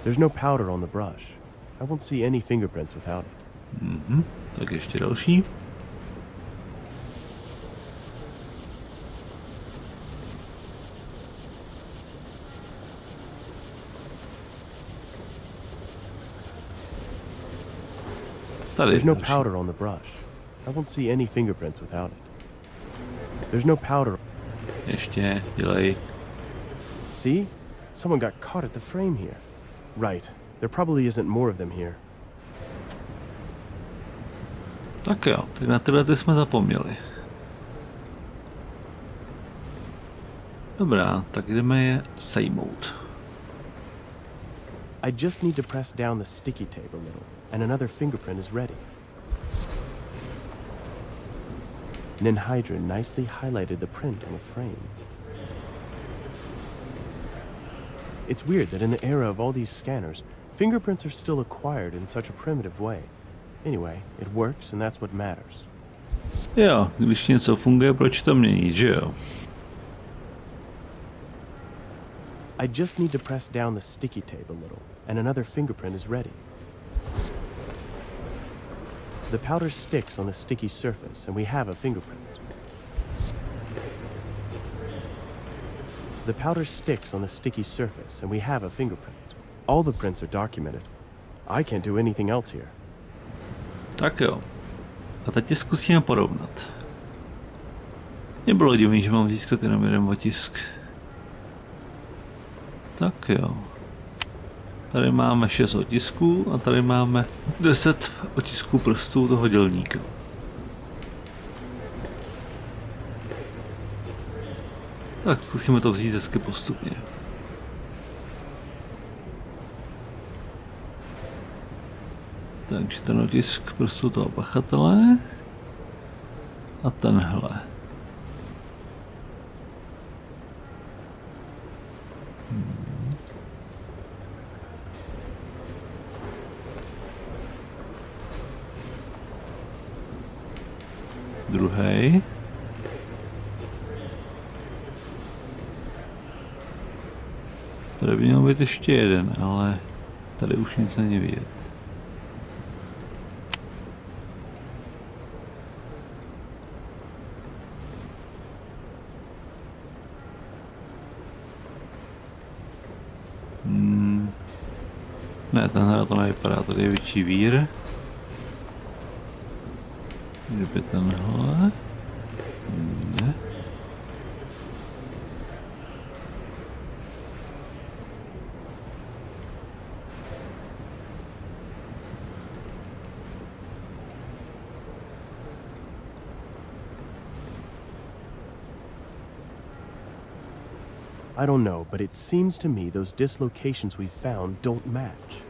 There's no powder on the brush. I won't see any fingerprints without it. Tak ještě další. Tady There's no další. powder on the brush. I won't see any fingerprints without it. There's no powder. Ještě, dělej. See? Someone got caught at the frame here. Right. There probably isn't more of them here. Tak jo, tak na tyhle ty jsme zapomněli. Dobrá, tak jdeme je sejmout. I just need to press down the sticky tape a little, and another fingerprint is ready. Ninhydra nicely highlighted the print on the frame. It's weird that in the era of all these scanners, fingerprints are still acquired in such a primitive way. Anyway, it works and that's what matters. Jo, když něco funguje, proč to měnit, že jo? I just need to press down the sticky tape a little, and another fingerprint is ready. The powder sticks on the sticky surface, and we have a fingerprint. The powder sticks on the sticky surface, and we have a fingerprint. All the prints are documented. I can't do anything else here. Tak jo. A teď je zkusíme porovnat. Nebylo divný, že mám získat jenom jeden otisk. Tak jo. Tady máme 6 otisků a tady máme 10 otisků prstů toho dělníka. Tak zkusíme to vzít hezky postupně. Takže ten otisk prstů toho pachatele a tenhle. Druhý. Tady by měl být ještě jeden, ale tady už nic není vidět. Ne, tenhle to nevypadá, tady je větší vír. Kdyby tenhle... Ne. I don't know, but it seems to me those dislocations we found don't match.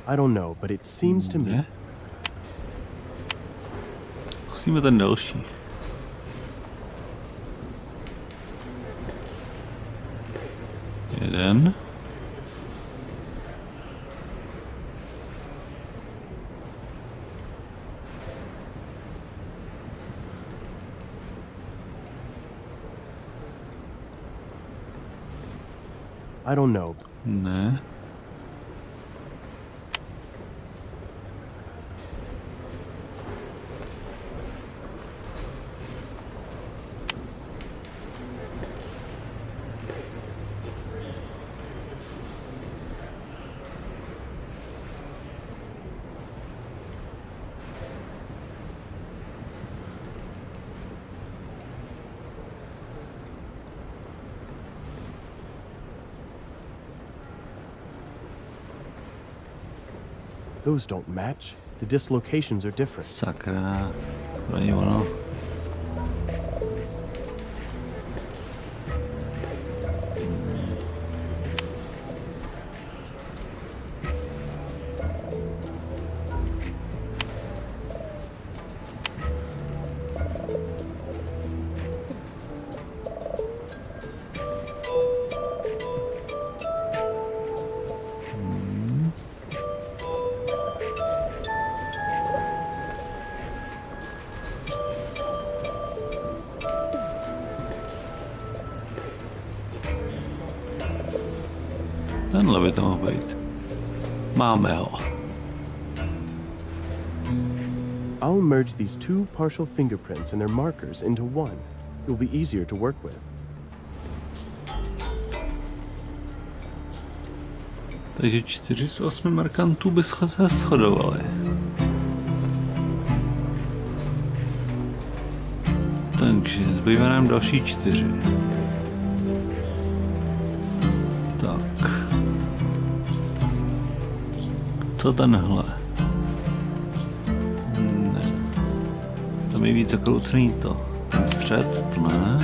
I don't know, but it seems to me... Zkusíme ten další. Jeden. I don't know. Ne. Those don't match. The dislocations are different. Sakra. To není ono. Tenhle by to mohl být. Máme ho. I'll merge these two partial fingerprints and their markers into one. It will be easier to work with. Takže 4 z 8 markantů by se shodovaly. Takže zbývá nám další 4. Tak. Co tenhle? Ne. Tam je víc zakroucený to. Ten střed, to ne.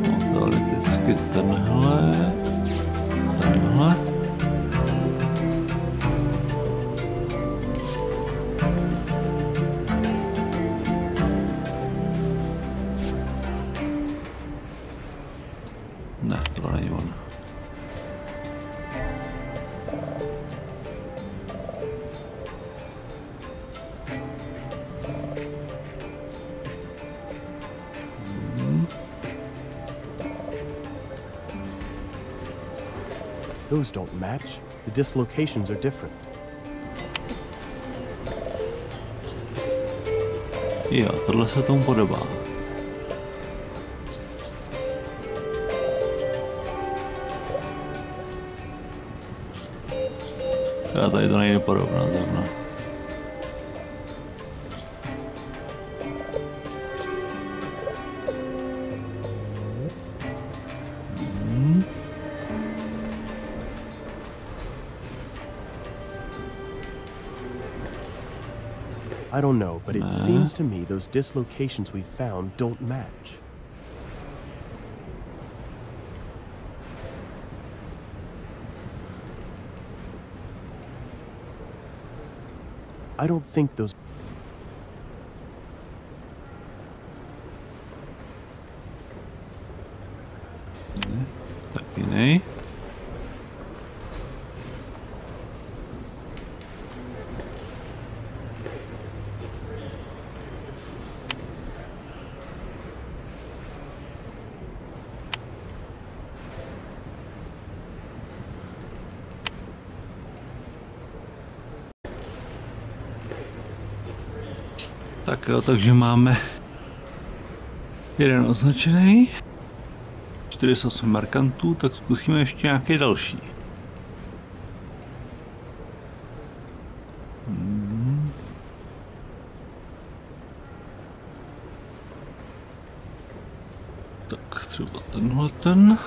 No, teoreticky tenhle. Tenhle. Ne, to není ono. Those don't match. The dislocations are different. Jo, tohle se tomu podobá. A tady to nejde podobná zrovna. I don't know, but it seems to me those dislocations we found don't match. I don't think those... Taky nej. Tak jo, takže máme jeden označený, 48 markantů, tak zkusíme ještě nějaký další. Tak třeba tenhle ten.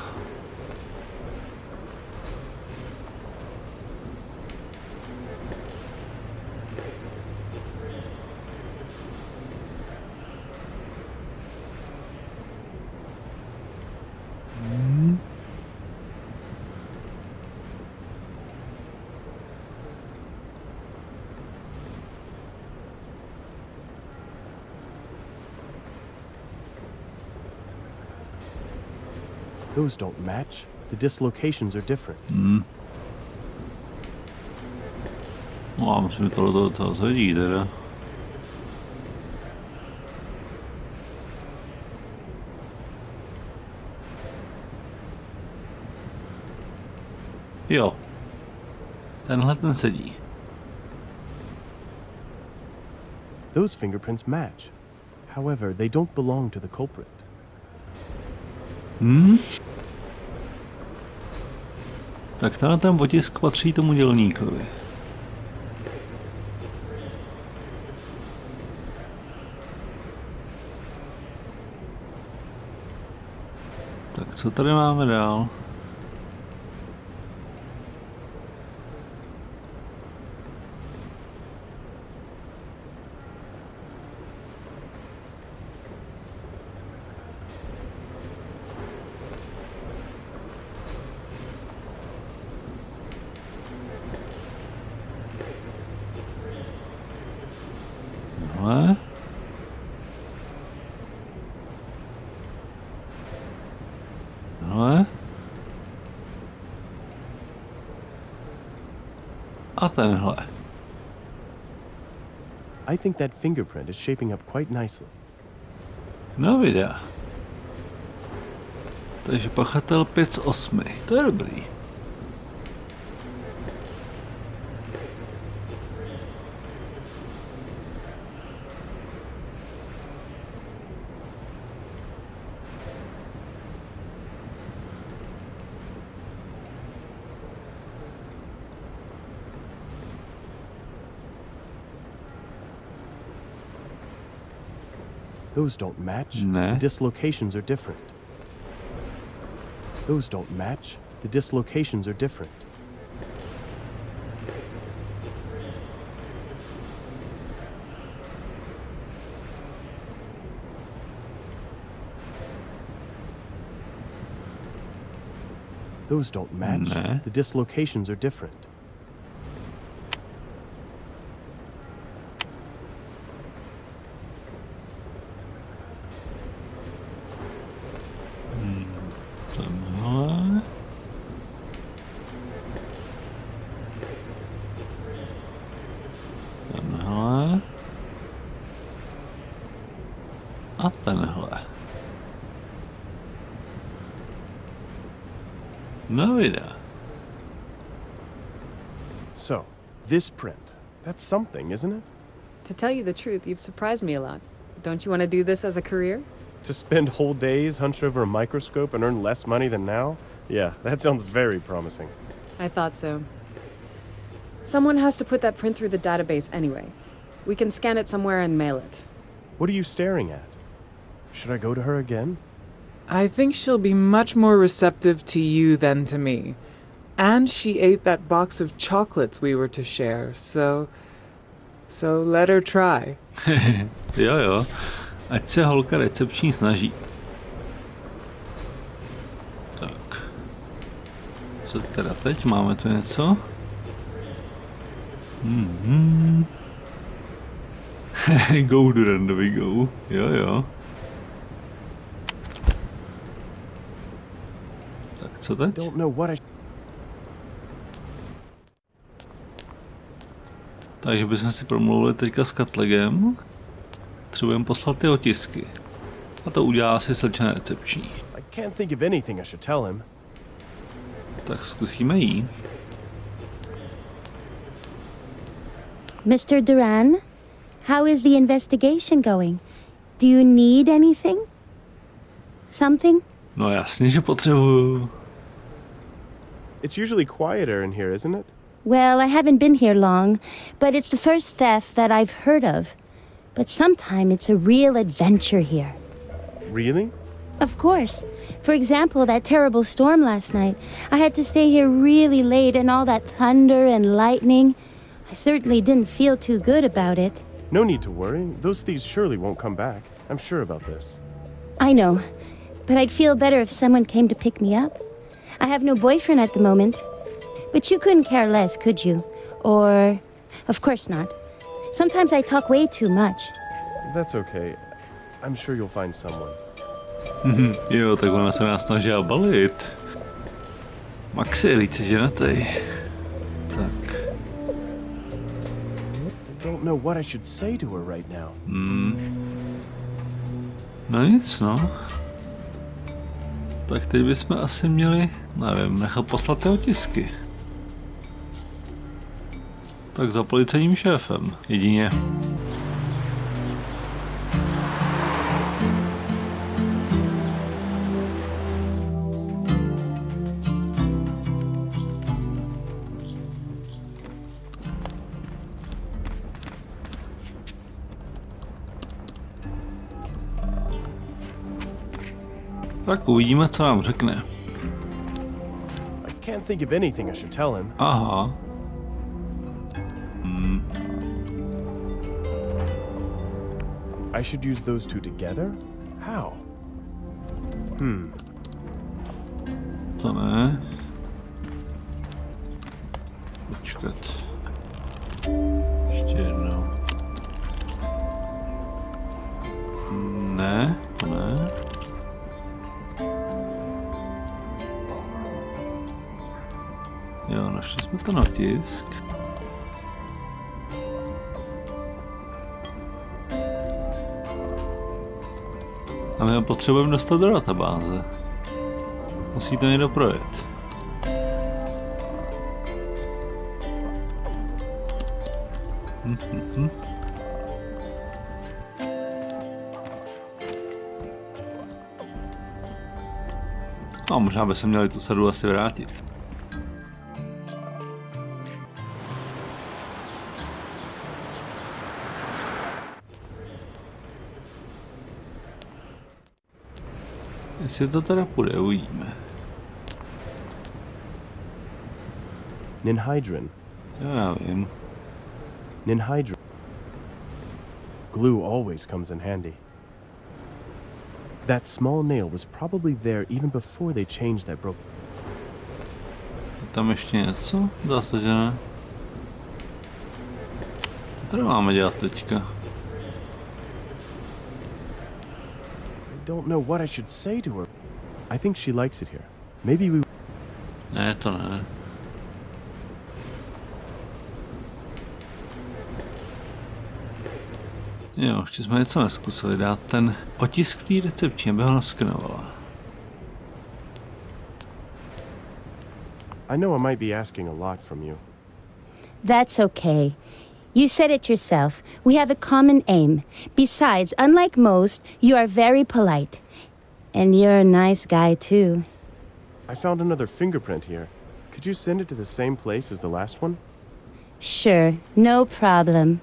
Those don't match. The dislocations are different. No, a myslím, že tohle docela sedí teda. Jo. Tenhle ten sedí. Those fingerprints match. However, they don't belong to the culprit. Tak ten otisk patří tomu dělníkovi. Tak co tady máme dál? A tenhle. I think that fingerprint is shaping up quite nicely. No videa. Takže pachatel 5 z 8. To je dobrý. Those don't match. Ne. The dislocations are different. Those don't match. The dislocations are different. Those don't match. Ne. The dislocations are different. Tenhle. Tenhle. A tenhle. No videa. So, this print. That's something, isn't it? To tell you the truth, you've surprised me a lot. Don't you want to do this as a career? To spend whole days hunched over a microscope and earn less money than now? Yeah, that sounds very promising. I thought so. Someone has to put that print through the database anyway. We can scan it somewhere and mail it. What are you staring at? Should I go to her again? I think she'll be much more receptive to you than to me. And she ate that box of chocolates we were to share, so let her try. Jo. Ať se holka recepční snaží. Tak. Co teda teď? Máme tu něco? Go Durandovi, go. Jo. Tak co teď? Don't know what I... Takže bychom si promluvili teďka s Katlegem. Potřebujeme poslat ty otisky. A to udělá si slečna recepční. I can't think of anything I should tell him. Tak zkusíme jí. Mr. Durand, How is the investigation going? Do you need anything? Something? No jasně, že potřebuju. It's usually quieter in here, isn't it? Well, I haven't been here long, but it's the first theft that I've heard of. But sometime it's a real adventure here. Really? Of course. For example, that terrible storm last night. I had to stay here really late and all that thunder and lightning. I certainly didn't feel too good about it. No need to worry. Those thieves surely won't come back. I'm sure about this. I know, but I'd feel better if someone came to pick me up. I have no boyfriend at the moment. But you couldn't care less, could you? Or... Of course not. Sometimes I talk way too much. That's okay. I'm sure you'll find someone. Jo, tak ona se nás snažila balit. Max je více ženatej. Tak. I don't know what I should say to her right now. No nic, no. Tak teď bychom asi měli, nevím, nechat poslat ty otisky. Tak za policejním šéfem, jedině. Tak uvidíme, co nám řekne. I can't think of anything I should tell him. Aha. I should use those two together? How? To ne. Počkat. Ještě jednou. Ne, to ne. Jo, našli jsme ten otisk. A my ho potřebujeme dostat do databáze. Musí to někdo projet. No, možná by se měli tu sadu asi vrátit. Jestli to teda půjde, uvidíme. Ninhydrin. Jo, já vím. Ninhydrin. Glue always comes in handy. That small nail was probably there even before they changed that broke. Je tam ještě něco? Zase, že ne? Co tady máme dělat teďka? Don't know what I should say to her. I think she likes it here. Maybe we... Ne, to ne. Jo, ještě jsme něco neskusili dát ten otisk té recepční, aby ho naskenovala. I know I might be asking a lot from you. That's okay. You said it yourself. We have a common aim. Besides, unlike most, you are very polite. And you're a nice guy, too. I found another fingerprint here. Could you send it to the same place as the last one? Sure, no problem.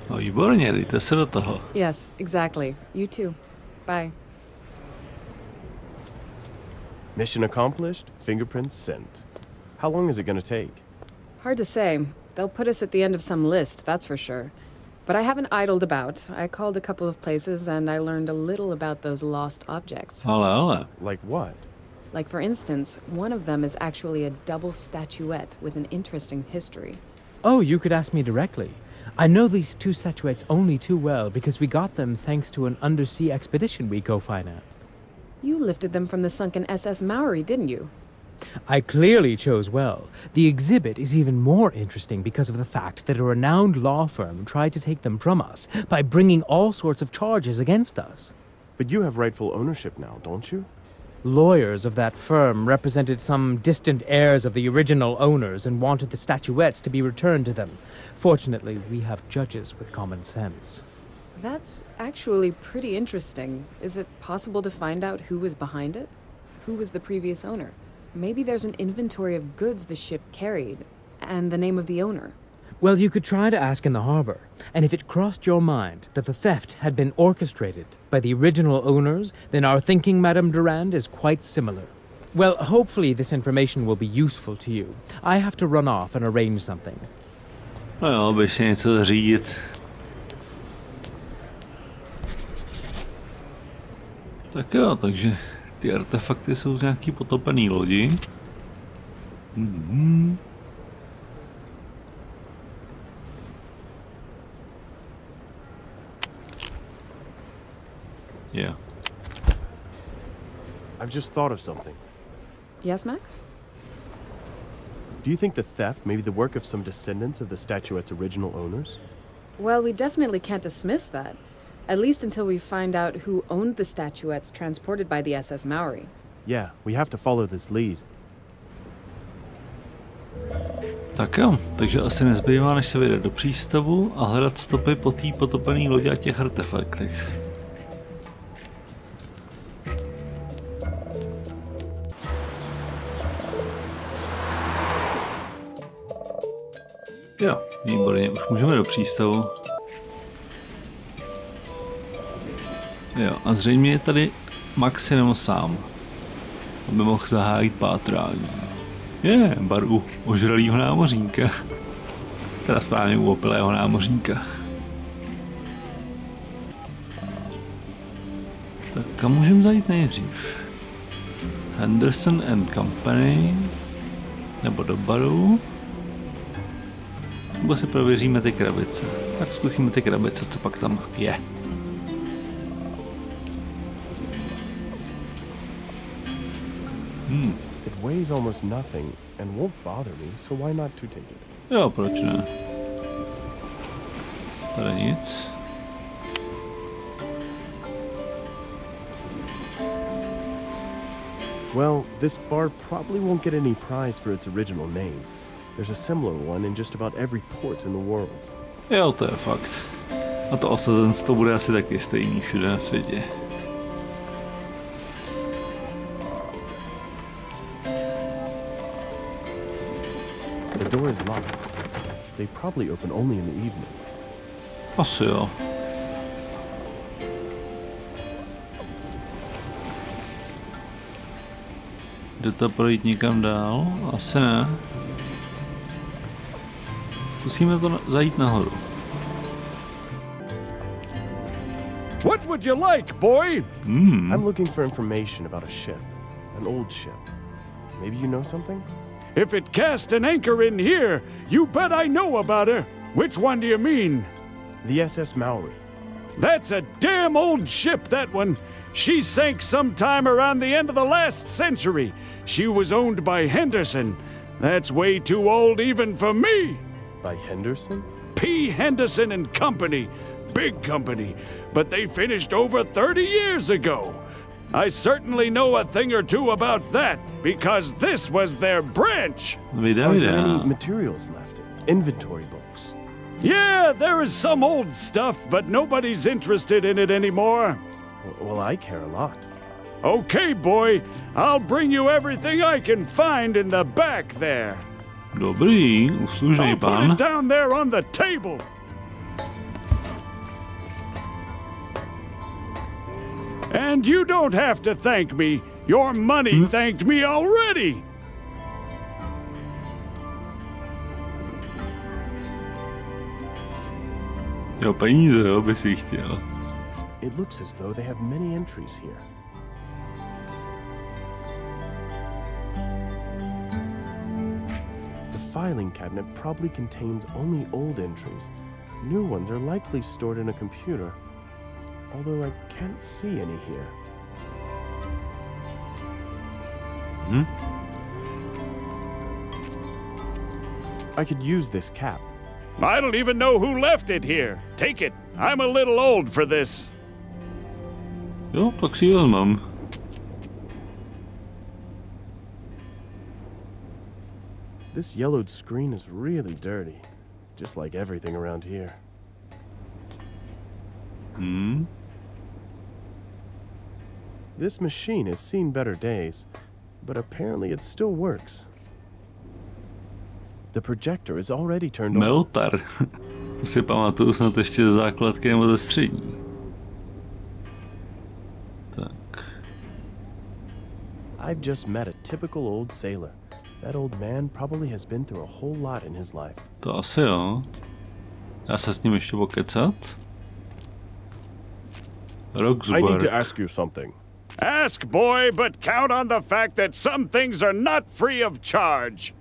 No výborně, dejte se do toho. Yes, exactly. You too. Bye. Mission accomplished, fingerprints sent. How long is it gonna take? Hard to say. They'll put us at the end of some list, that's for sure. But I haven't idled about. I called a couple of places and I learned a little about those lost objects. Ale. Like what? Like, for instance, one of them is actually a double statuette with an interesting history. Oh, you could ask me directly. I know these two statuettes only too well because we got them thanks to an undersea expedition we co-financed. You lifted them from the sunken SS Maori, didn't you? I clearly chose well. The exhibit is even more interesting because of the fact that a renowned law firm tried to take them from us by bringing all sorts of charges against us. But you have rightful ownership now, don't you? Lawyers of that firm represented some distant heirs of the original owners and wanted the statuettes to be returned to them. Fortunately, we have judges with common sense. That's actually pretty interesting. Is it possible to find out who was behind it? Who was the previous owner? Maybe there's an inventory of goods the ship carried, and the name of the owner. Well, you could try to ask in the harbor, and if it crossed your mind that the theft had been orchestrated by the original owners, then our thinking, Madame Durand, is quite similar. Well, hopefully this information will be useful to you. I have to run off and arrange something. No jo, běž si něco zařídit. Tak jo, takže ty artefakty jsou z nějaký potopený lodi. Yeah. I've just thought of something. Yes, Max? Do you think the theft may be the work of some descendants of the statuette's original owners? Well, we definitely can't dismiss that. At least until we find out who owned the statuettes transported by the SS Maori. Yeah, we have to follow this lead. Tak jo, takže asi nezbývá, než se vyjde do přístavu a hledat stopy po té potopené lodi a těch artefaktech. Jo, výborně, už můžeme do přístavu. Jo, a zřejmě je tady Max jenom sám, aby mohl zahájit pátrání. Je, bar u ožralýho námořníka. Teda správně u opilého námořníka. Tak kam můžeme zajít nejdřív? Henderson and Company? Nebo do baru? Nebo si prověříme ty krabice. Tak zkusíme ty krabice, co pak tam je. It weighs almost nothing and won't bother me, so why not to take it? Jo, proč ne? Tady nic. Well, this bar probably won't get any prize for its original name. There's a similar one in just about every port in the world. Jo, to je fakt. A to osazenstvo bude asi taky stejný všude na světě. The door is locked. They probably open only in the evening. Asi jo. Jde to projít někam dál? Asi ne. Zkusíme to zajít nahoru. What would you like, boy? I'm looking for information about a ship. An old ship. Maybe you know something? If it cast an anchor in here, you bet I know about her. Which one do you mean? The SS Maori. That's a damn old ship, that one. She sank sometime around the end of the last century. She was owned by Henderson. That's way too old even for me. By Henderson? P. Henderson and Company. Big company. But they finished over 30 years ago. I certainly know a thing or two about that, because this was their branch. Are there any materials left? Inventory books? Yeah, there is some old stuff, but nobody's interested in it anymore. Well, I care a lot. Okay, boy. I'll bring you everything I can find in the back there. Dobrý, uslužný I'll put it down there on the table. And you don't have to thank me. Your money thanked me already. Jo, peníze, jo, by si chtěl. It looks as though they have many entries here. The filing cabinet probably contains only old entries. New ones are likely stored in a computer, although I can't see any here. I could use this cap. I don't even know who left it here. Take it. I'm a little old for this. Jo, tak si ji vezmem. This yellowed screen is really dirty, just like everything around here. This machine has seen better days, but apparently it still works. The projector is already turned on. Meltar. Si pamatuju snad ještě ze základky nebo ze střední. Tak. I've just met a typical old sailor. That old man probably has been through a whole lot in his life. To asi jo. Dá se s ním ještě pokecat? I need to ask you something. Ask, boy, but count on the fact that some things are not free of charge.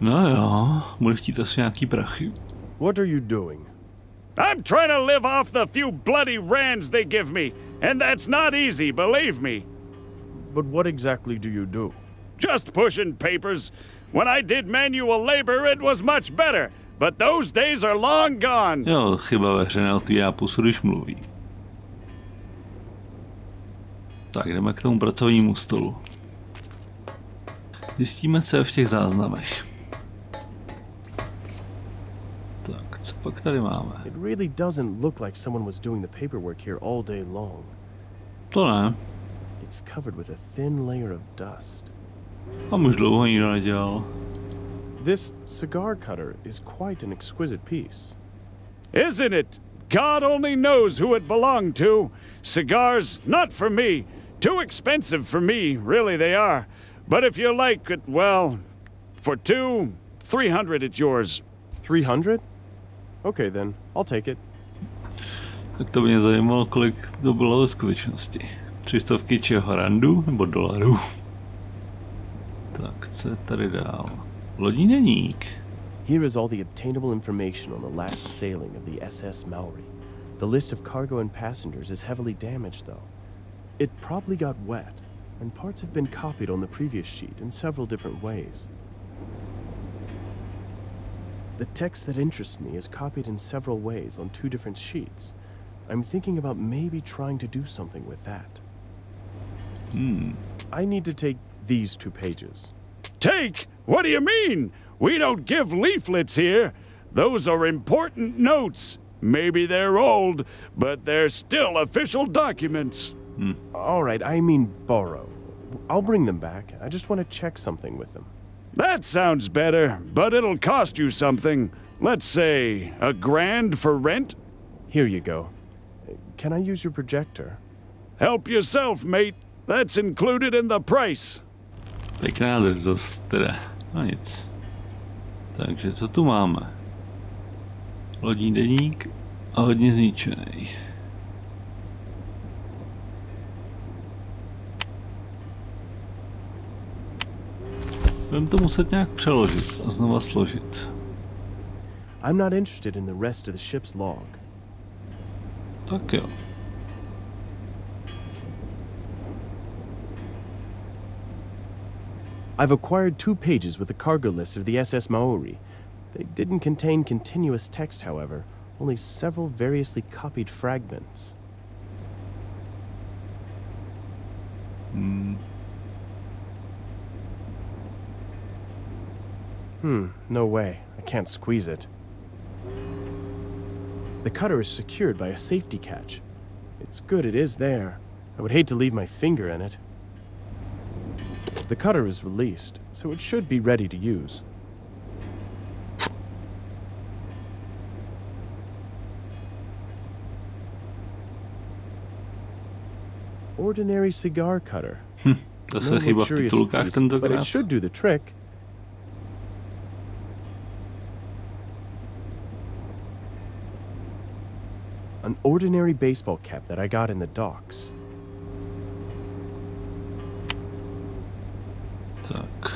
No jo, bude chtít asi nějaký prachy. What are you doing? I'm trying to live off the few bloody rands they give me, and that's not easy, believe me. But what exactly do you do? Just pushing papers. When I did manual labor, it was much better, but those days are long gone. Jo, chyba ve hře neotvírá pusu, když mluví. Tak, jdeme k tomu pracovnímu stolu. Zjistíme, co je v těch záznamech. Tak, co pak tady máme? It really doesn't look like someone was doing the paperwork here all day long. To ne. It's covered with a thin layer of dust. A už dlouho nikdo nedělal. This cigar cutter is quite an exquisite piece. Isn't it? God only knows who it belonged to. Cigars, not for me. Too expensive for me, really they are. But if you like it, well, for 300 it's yours. 300? Okay then, I'll take it. Tak to mě zajímalo, kolik to bylo ve skutečnosti. 300 čeho randu nebo dolarů? Tak, co je tady dál? Lodní deník. Here is all the obtainable information on the last sailing of the SS Maori. The list of cargo and passengers is heavily damaged, though. It probably got wet, and parts have been copied on the previous sheet in several different ways. The text that interests me is copied in several ways on 2 different sheets. I'm thinking about maybe trying to do something with that. I need to take these 2 pages. Take? What do you mean? We don't give leaflets here. Those are important notes. Maybe they're old, but they're still official documents. All right, I mean borrow. I'll bring them back. I just want to check something with them. That sounds better, but it'll cost you something. Let's say $1,000 for rent? Here you go. Can I use your projector? Help yourself, mate. That's included in the price. Pěkná drzost teda. No nic. Takže co tu máme? Lodní deník a hodně zničený. Budeme to muset nějak přeložit a znova složit. I'm not interested in the rest of the ship's log. Tak jo. I've acquired 2 pages with the cargo list of the SS Maori. They didn't contain continuous text, however, only several variously copied fragments. No way. I can't squeeze it. The cutter is secured by a safety catch. It's good it is there. I would hate to leave my finger in it. The cutter is released, so it should be ready to use. Ordinary cigar cutter. To se chyba v titulkách tentokrát. But it should do the trick. An ordinary baseball cap that I got in the docks. Tak.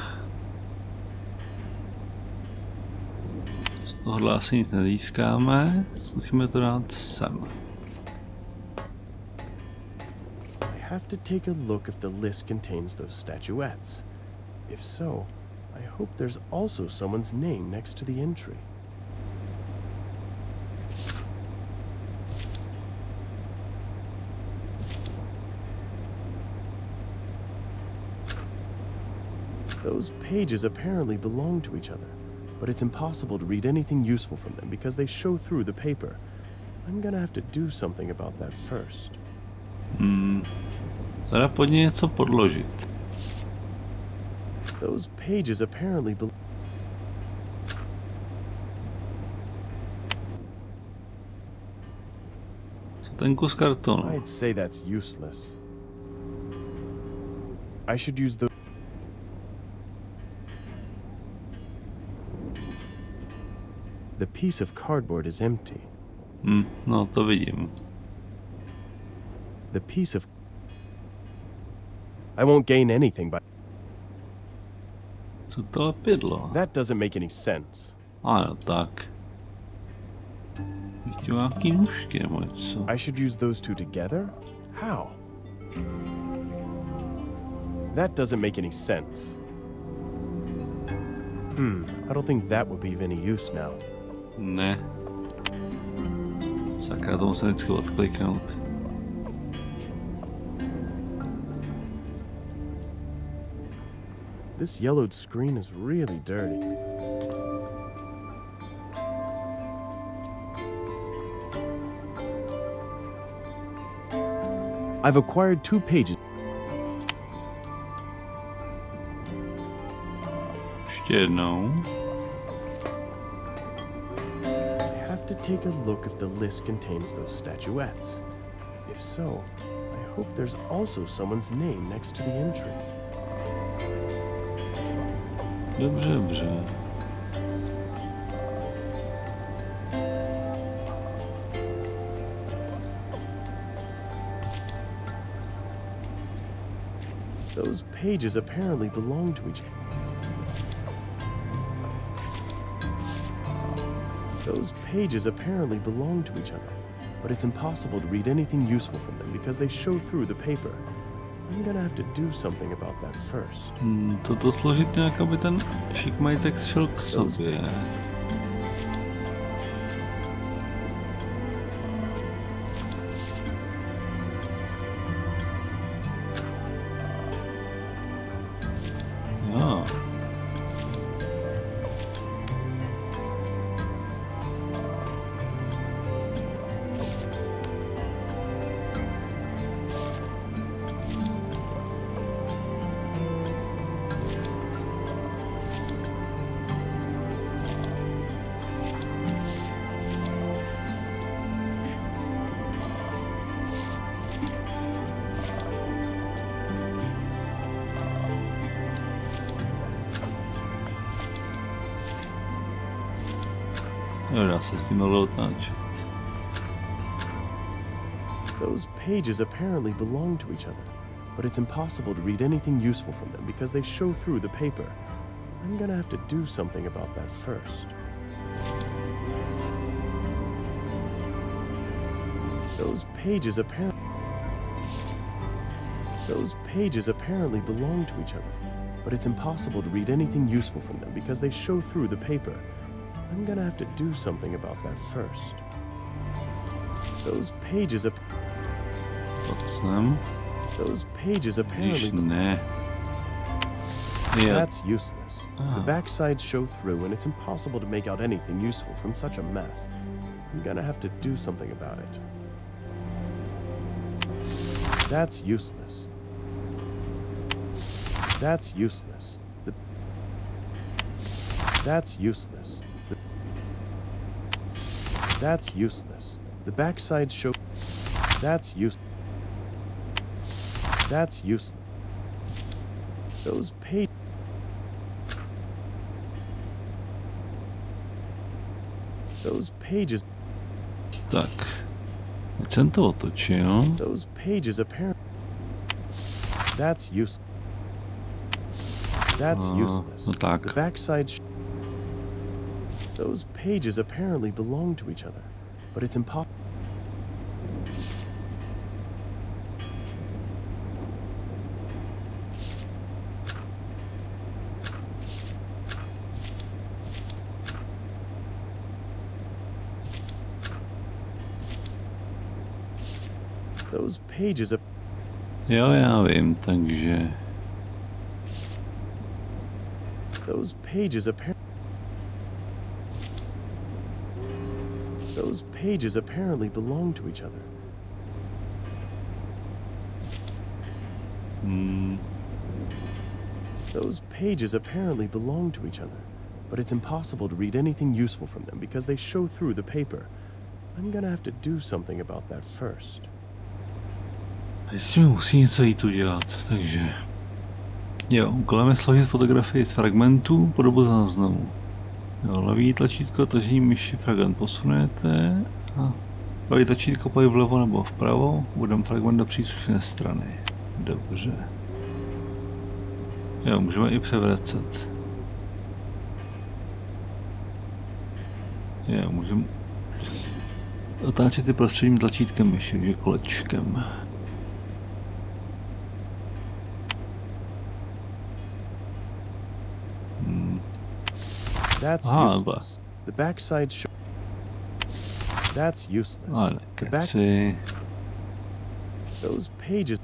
Z tohohle asi nic nezískáme. Zkusíme to dát sem. I have to take a look if the list contains those statuettes. If so, I hope there's also someone's name next to the entry. Those pages apparently belong to each other, but it's impossible to read anything useful from them because they show through the paper. I'm gonna have to do something about that first. Teda pojď něco podložit. Those pages apparently belong. Co ten kus kartonu? I'd say that's useless. I should use the. The piece of cardboard is empty. No to vidím. The piece of. I won't gain anything by. Co to lepidlo? That doesn't make any sense. Ano, tak. Ještě nějaký nůžky nebo něco. I should use those two together? How? That doesn't make any sense. I don't think that would be of any use now. Ne. Sakra, to musím vždycky odkliknout. This yellowed screen is really dirty. I've acquired 2 pages. Ještě jednou. I have to take a look if the list contains those statuettes. If so, I hope there's also someone's name next to the entry. Dobře, dobře. Those pages apparently belong to each other. Those pages apparently belong to each other, but it's impossible to read anything useful from them because they show through the paper. I'm gonna have to do something about that first. Toto složit nějak, aby ten šikmaj text šel k sobě. Jo. Dá se s tím otáčet. Those pages apparently belong to each other, but it's impossible to read anything useful from them because they show through the paper. I'm gonna have to do something about that first. Those pages apparently belong to each other, but it's impossible to read anything useful from them because they show through the paper. I'm gonna have to do something about that first. Those pages apparently. Ne. That's useless. The backsides show through, and it's impossible to make out anything useful from such a mess. I'm gonna have to do something about it. That's useless. That's useless. That's useless. That's useless. The backsides show. That's useless. That's useless. Those pages. Those pages. Tak. Teď jsem to otočil. Those pages apparently. That's useless. That's useless. No tak. The backsides. Those pages apparently belong to each other, but it's impossible. Those pages. Jo, já vím, takže... Those pages apparently belong to each other. Those pages apparently belong to each other, but it's impossible to read anything useful from them because they show through the paper. I'm gonna have to do something about that first. Jestli musí něco jít udělat, takže... Jo, úkolem je složit fotografii z fragmentů po dobu záznamu. Jo, levý tlačítko tažení myši fragment posunete a pravý tlačítko pojí vlevo nebo vpravo, budeme fragment do příslušné strany. Dobře. Jo, můžeme i převracet. Jo, můžeme otáčet i prostředním tlačítkem myši, takže kolečkem. That's useless. The backside show. That's useless. The back. Those pages.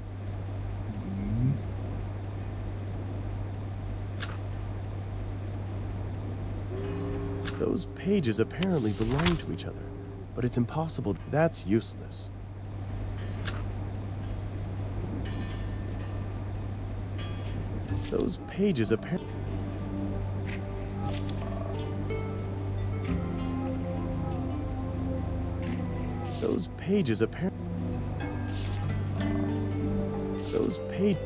Those pages apparently belong to each other, but it's impossible. That's useless. Those pages apparently. Those pages apparently. Those pages.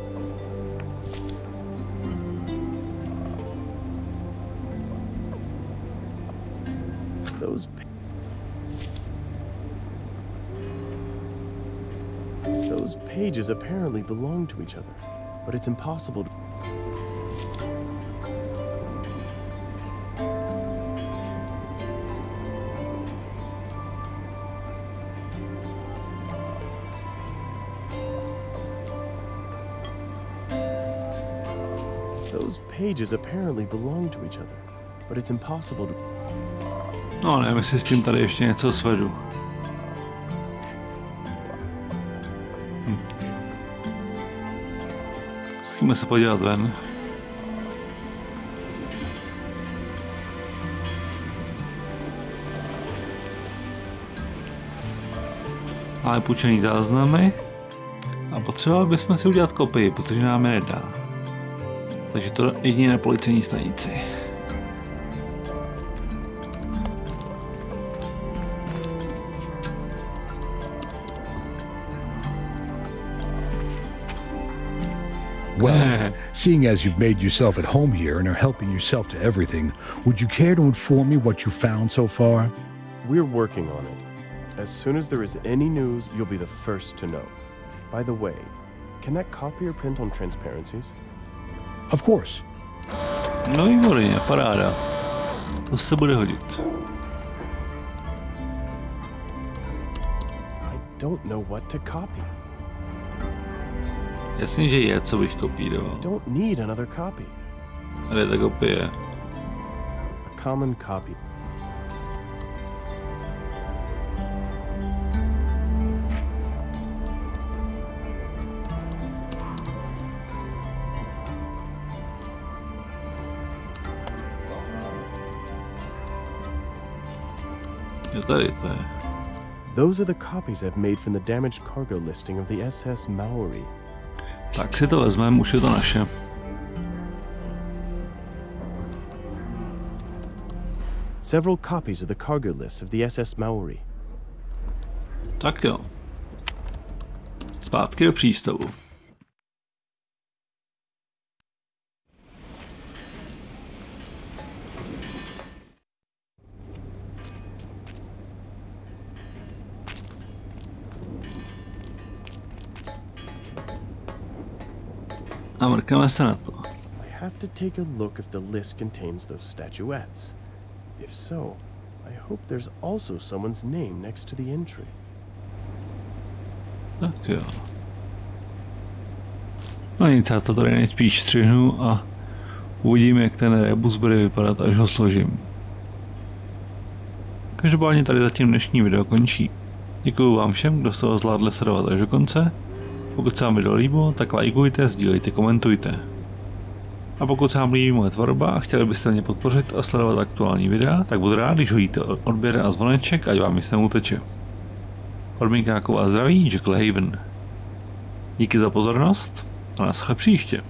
Those pages apparently belong to each other, but it's impossible to... Those pages apparently belong to each other, but it's impossible to... No, nevím, jestli s tím tady ještě něco svedu. Musíme se podívat ven. Máme půjčený záznamy a potřebovali bychom si udělat kopii, protože nám je nedá. Takže to jedině na policejní stanici. Well, seeing as you've made yourself at home here and are helping yourself to everything, would you care to inform me what you found so far? We're working on it. As soon as there is any news, you'll be the first to know. By the way, can that copier print on transparencies? Of course. No výborně, paráda. To se bude hodit. I don't know what to copy. Jasně, že je, co bych kopíroval. Don't need another copy. Tady je ta kopie. A common copy. Jo, tady to je. Those are the copies I've made from the damaged cargo listing of the SS Maori. Tak si to vezmeme, už je to naše. Several copies of the cargo list of the SS Maori. Tak jo. Zpátky do přístavu. A mrkneme se na to. I have to take a look if the list contains those statuettes. If so, I hope there's also someone's name next to the entry. Tak jo. No nic, já to tady nejspíš střihnu a uvidíme, jak ten rebus bude vypadat, až ho složím. Každopádně tady zatím dnešní video končí. Děkuju vám všem, kdo jste ho zvládli sledovat až do konce. Pokud se vám video líbilo, tak lajkujte, sdílejte, komentujte. A pokud se vám líbí moje tvorba a chtěli byste mě podpořit a sledovat aktuální videa, tak budu rád, když hodíte odběr a zvoneček, ať vám nic neuteče. Od Minkáků a zdraví, Haven. Díky za pozornost a naschle příště.